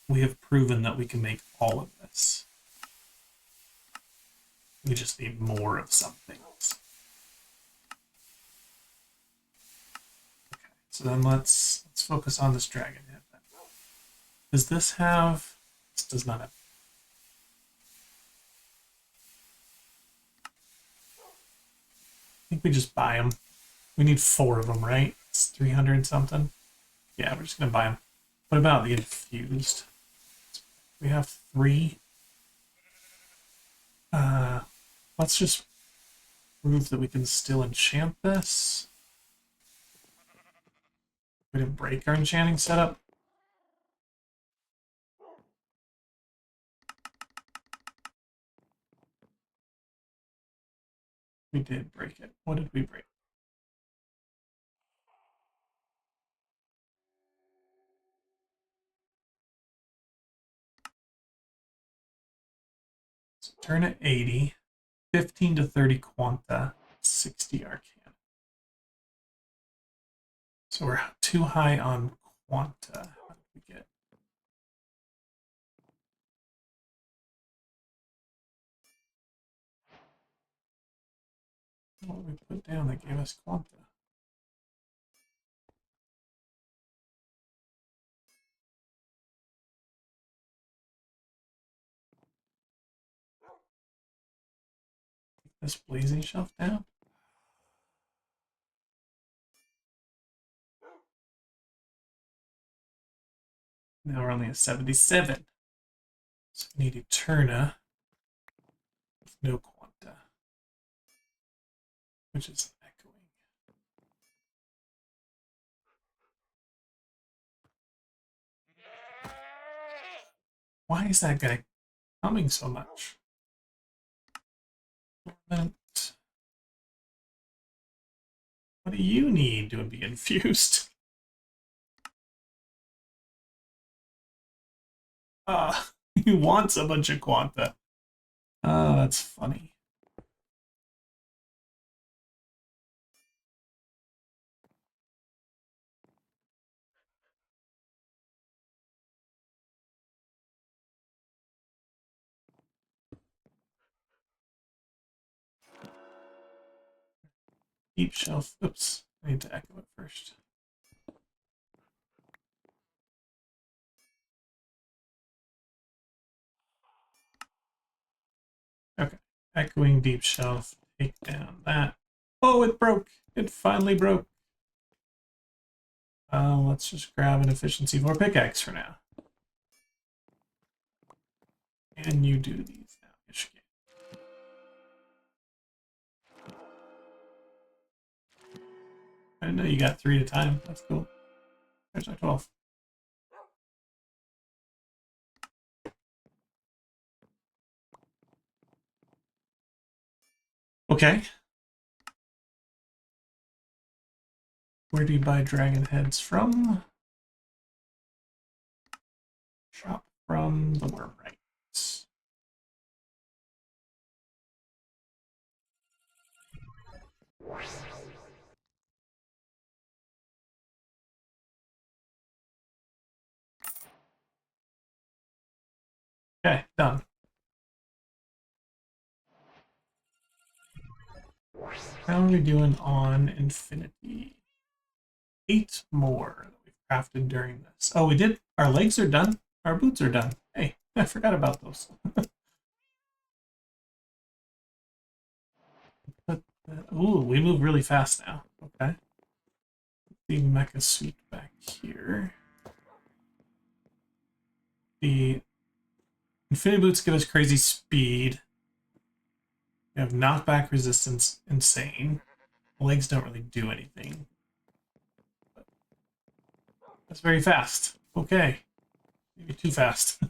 we have proven that we can make all of this. We just need more of some things. Okay, so then let's focus on this dragon head then. Does this have? This does not have. I think we just buy them. We need 4 of them, right? It's 300 something. Yeah, we're just gonna buy them. What about the infused? We have 3. Let's just prove that we can still enchant this. We didn't break our enchanting setup. We did break it. What did we break? So turn at 80, 15 to 30 quanta, 60 arcana. So we're too high on quanta. How did we get? What did we put down that gave us quanta? This blazing shelf down? Now we're only at 77. So we need Eterna with no quanta, which is echoing. Why is that guy coming so much? What do you need to be infused? He wants a bunch of quanta. Oh, that's funny. Deep shelf. Oops, I need to echo it first. Okay, echoing deep shelf. Take down that. Oh, it broke. It finally broke. Let's just grab an efficiency 4 pickaxe for now. And you do these now. Yes, you can. I didn't know you got 3 at a time. That's cool. There's our 12. Okay. Where do you buy dragon heads from? Shop from the worm rights. Okay, done. How are we doing on infinity? 8 more that we've crafted during this. Oh, we did. Our legs are done. Our boots are done. Hey, I forgot about those. Ooh, we move really fast now. Okay. The mecha suit back here. The infinity boots give us crazy speed. We have knockback resistance, insane. The legs don't really do anything. But that's very fast. Okay. Maybe too fast.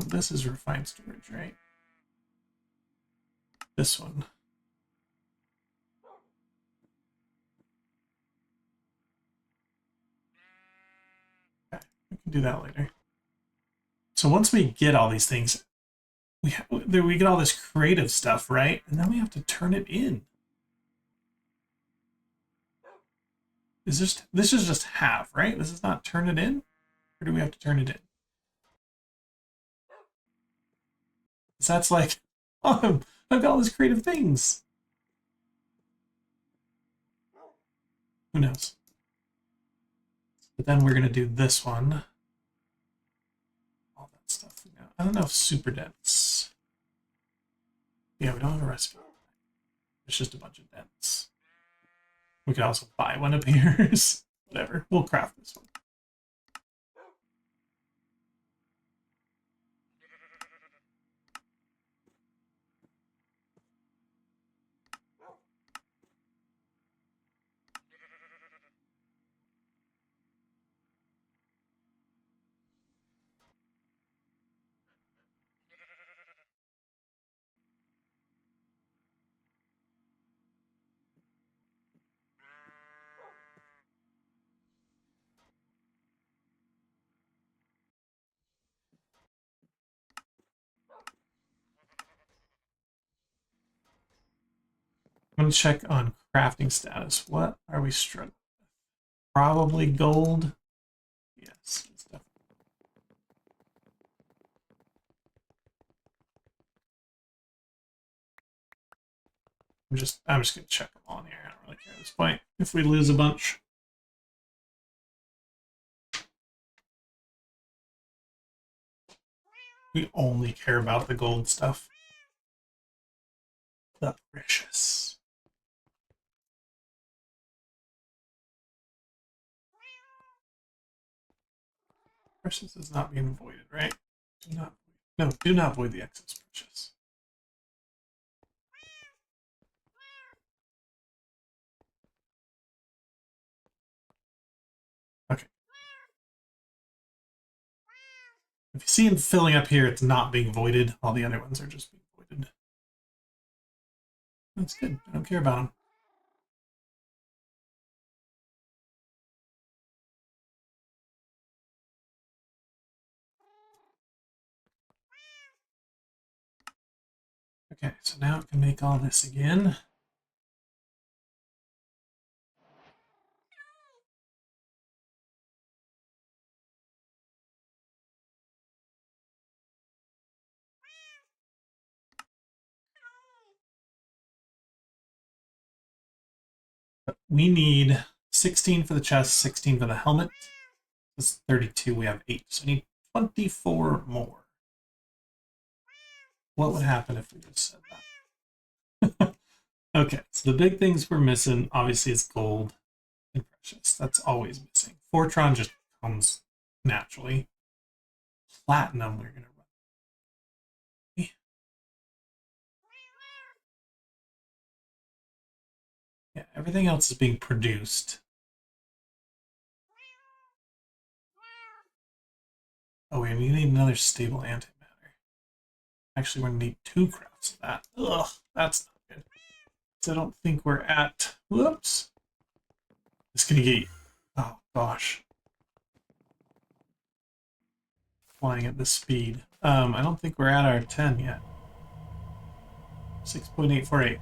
This is refined storage, right? This one. Okay, we can do that later. So once we get all these things, we get all this creative stuff, right? And then we have to turn it in. this is just have, right? This is not turn it in? Or do we have to turn it in? So that's like, oh, I've got all these creative things. Who knows? But then we're going to do this one. All that stuff. I don't know if super dense. Yeah, we don't have a recipe. It's just a bunch of dents. We could also buy one of yours. Whatever. We'll craft this one. I'm going to check on crafting status. What are we struggling with? Probably gold. Yes, it's definitely. I'm just going to check them all in here. I don't really care at this point. If we lose a bunch. We only care about the gold stuff. The precious. Precious is not being voided, right? Do not void the excess precious. Okay. If you see it filling up here, it's not being voided. All the other ones are just being voided. That's good. I don't care about them. Okay, so now it can make all this again. We need 16 for the chest, 16 for the helmet. That's 32. We have 8. So we need 24 more. What would happen if we just said that? Okay, so the big things we're missing, obviously, is gold and precious. That's always missing. Fortron just comes naturally. Platinum, we're going to run. Yeah, everything else is being produced. Oh, wait, we need another stable antimatter. Actually, we're going to need 2 crafts of that. Ugh, that's not good. So I don't think we're at... Whoops. It's going to get... Oh, gosh. Flying at this speed. I don't think we're at our 10 yet. 6.848.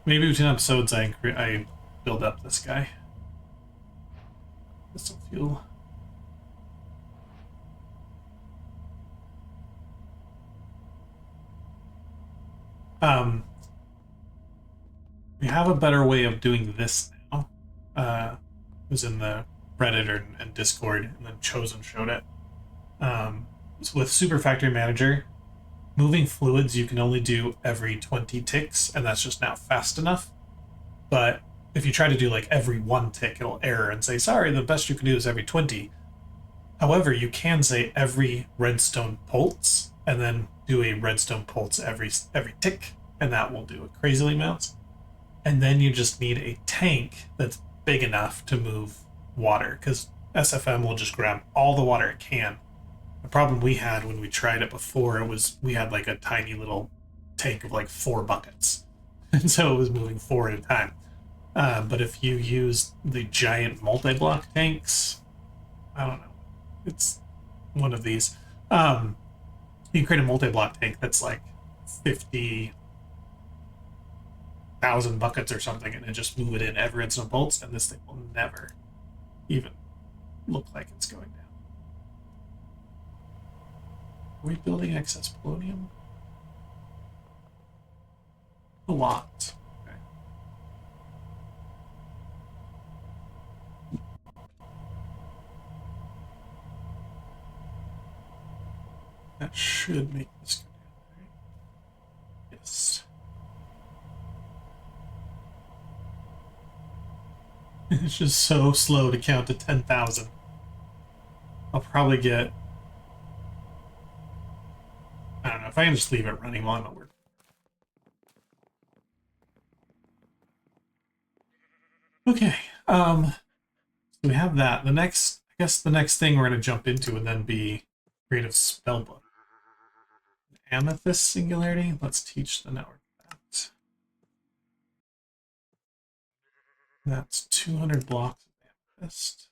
Maybe between episodes I build up this guy. Pistol fuel. We have a better way of doing this now. It was in the Reddit and Discord, and then Chosen showed it. So with Super Factory Manager, moving fluids you can only do every 20 ticks, and that's just not fast enough. But if you try to do like every 1 tick, it'll error and say, sorry, the best you can do is every 20. However, you can say every redstone pulse, and then do a redstone pulse every tick, and that will do it crazily amounts. And then you just need a tank that's big enough to move water, because SFM will just grab all the water it can. The problem we had when we tried it before was we had like a tiny little tank of like 4 buckets, and so it was moving 4 at a time. But if you use the giant multi-block tanks, I don't know, it's one of these. You can create a multi-block tank that's like 50,000 1,000 buckets or something and then just move it in ever it's no bolts, and this thing will never even look like it's going down. Are we building excess polonium? A lot. Okay. That should make this go down, right? Yes. It's just so slow to count to 10,000. I'll probably get... I don't know, if I can just leave it running while I'm at work. Okay, so we have that. The next, I guess the next thing we're going to jump into would then be creative spellbook. Amethyst singularity, let's teach the network that. That's 200 blocks of amethyst.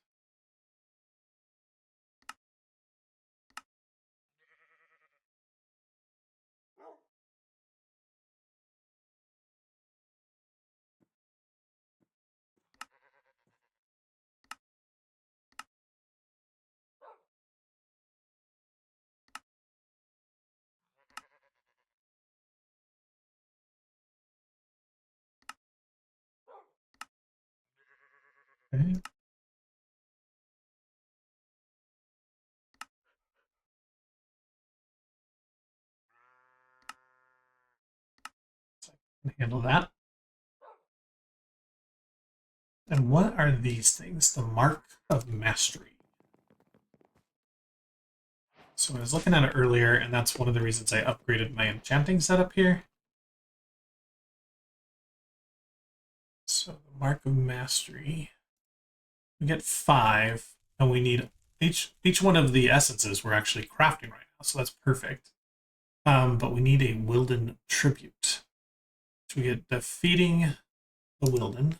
Okay. So I can handle that. And what are these things? The Mark of Mastery. So I was looking at it earlier, and that's one of the reasons I upgraded my enchanting setup here. So the Mark of Mastery. We get 5, and we need each one of the essences we're actually crafting right now, so that's perfect. But we need a Wilden tribute. So we get defeating the Wilden.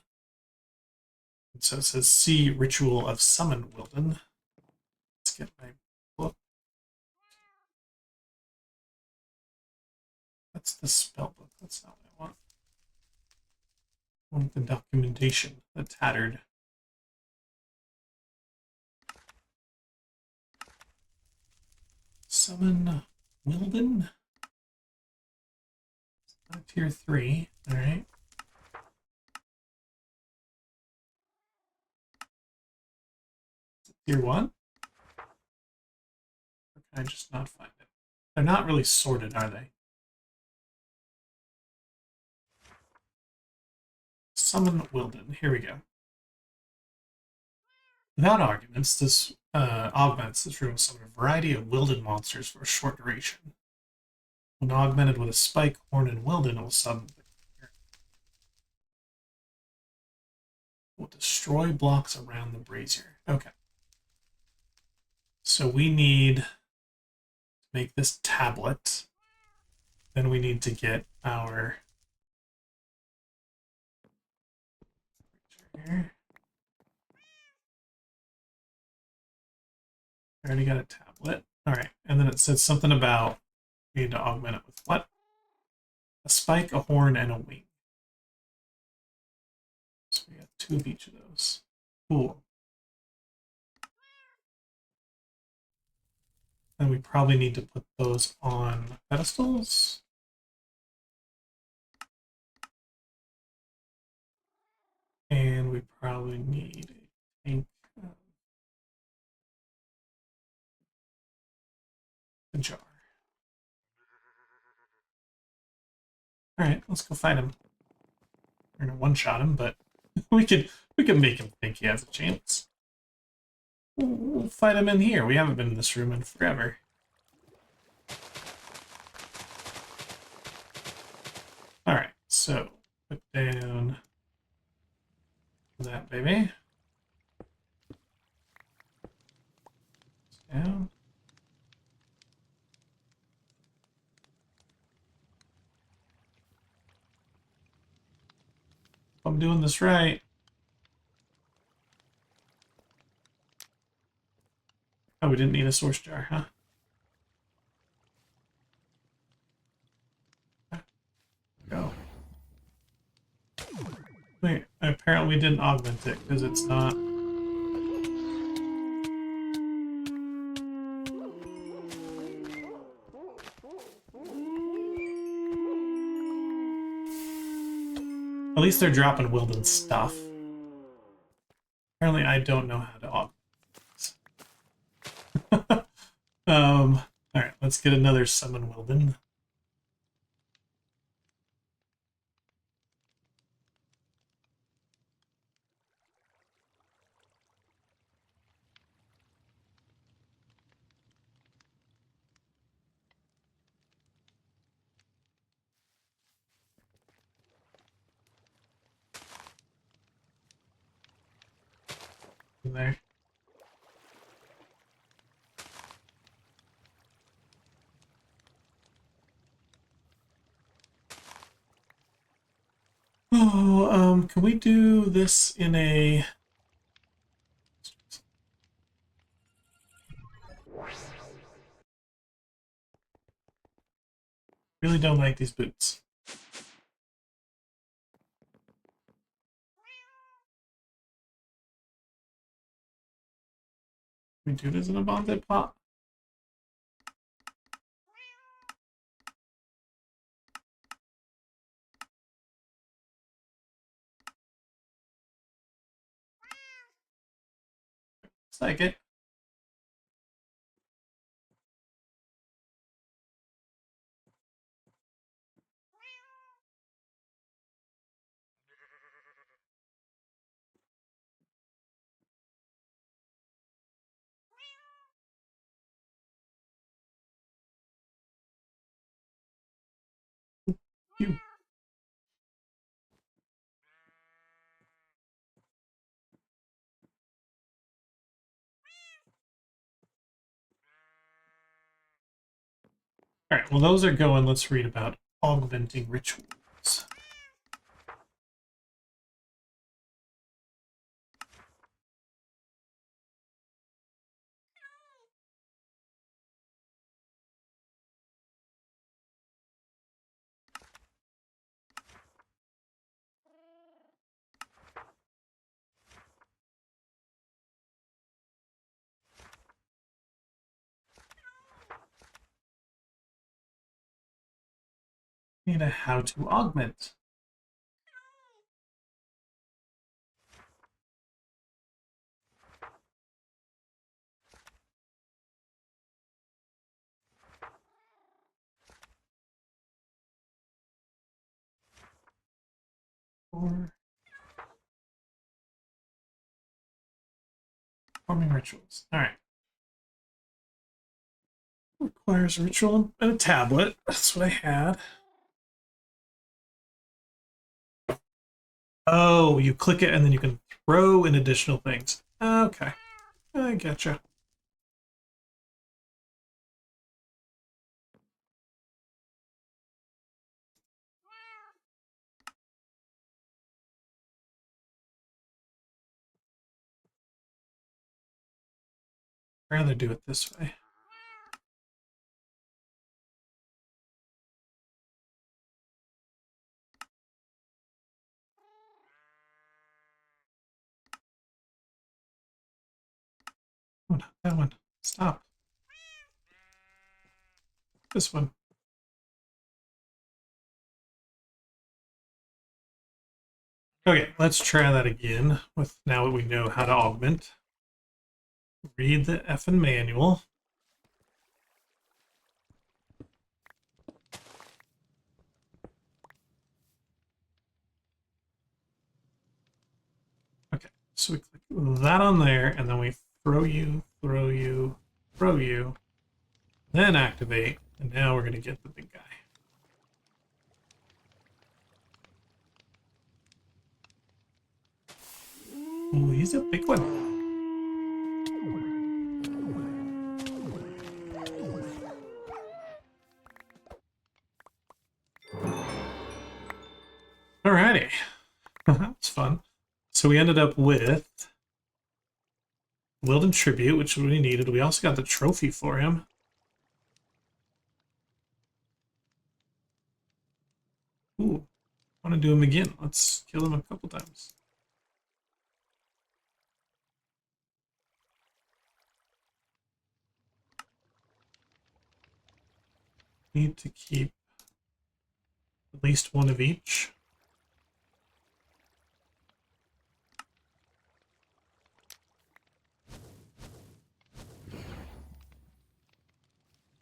And so it says see Ritual of Summon Wilden. Let's get my book. That's the spell book. That's not what I want. I want the documentation, the tattered. Summon Wilden. Tier 3. All right. Tier 1? Or can I just not find it? They're not really sorted, are they? Summon Wilden. Here we go. Without arguments, this augments this room with summon a variety of Wilden monsters for a short duration. When augmented with a spike, horn, and Wilden, it will summon. Will destroy blocks around the brazier. Okay. So we need to make this tablet. Then we need to get our here. I already got a tablet. All right, and then it said something about we need to augment it with what? A spike, a horn, and a wing. So we got 2 of each of those. Cool. And we probably need to put those on pedestals. And we probably need a tank. A jar. All right, let's go fight him. We're gonna one-shot him, but we could make him think he has a chance. We'll fight him in here. We haven't been in this room in forever. All right, so put down that baby. Down. If I'm doing this right. Oh, we didn't need a source jar, huh? Go. apparently we didn't augment it because it's not. At least they're dropping Wilden stuff. Apparently I don't know how to augment. Alright, let's get another summon Wilden. There. Oh, can we do this in a... Really don't like these boots. Can we do this in a bonded pot? Looks like it. Phew. Alright, well those are going. Let's read about augmenting rituals. Need a how to augment. Or performing rituals. Alright. Requires a ritual and a tablet. That's what I had. Oh, you click it and then you can throw in additional things. Okay. I getcha. I'd rather do it this way. Oh, not that one. Stop. This one. Okay, let's try that again with now that we know how to augment. Read the effing manual. Okay, so we click that on there, and then we throw you, throw you, throw you, then activate, and now we're going to get the big guy. Ooh, he's a big one. Alrighty. That was fun. So we ended up with Wilden Tribute, which we needed. We also got the trophy for him. Ooh, I want to do him again. Let's kill him a couple times. Need to keep at least one of each.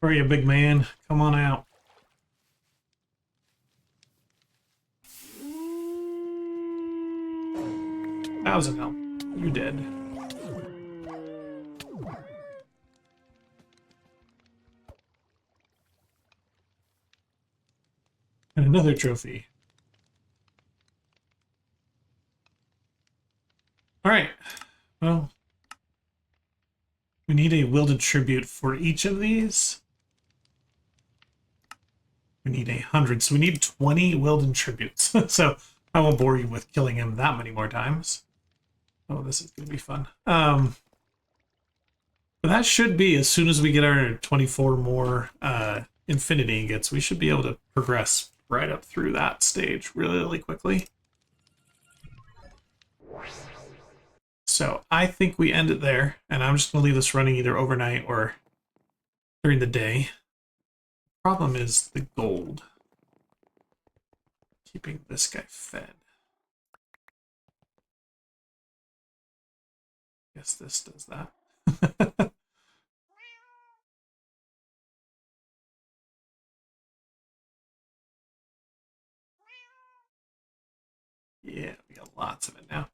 Where are you, big man? Come on out. Thousand health. You dead. And another trophy. Alright. Well, we need a wielded tribute for each of these. We need 100, so we need 20 wielded tributes. So I won't bore you with killing him that many more times. Oh, this is going to be fun. But that should be, as soon as we get our 24 more infinity ingots, we should be able to progress right up through that stage really, really quickly. So I think we end it there, and I'm just going to leave this running either overnight or during the day. Problem is the gold. Keeping this guy fed. Guess this does that. Yeah, we got lots of it now.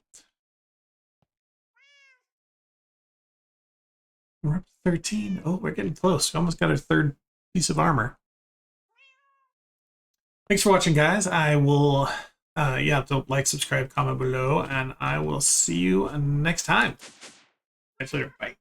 We're up to 13. Oh, we're getting close. We almost got our third piece of armor. Thanks for watching, guys. I will, don't like, subscribe, comment below, and I will see you next time. Catch you later. Bye.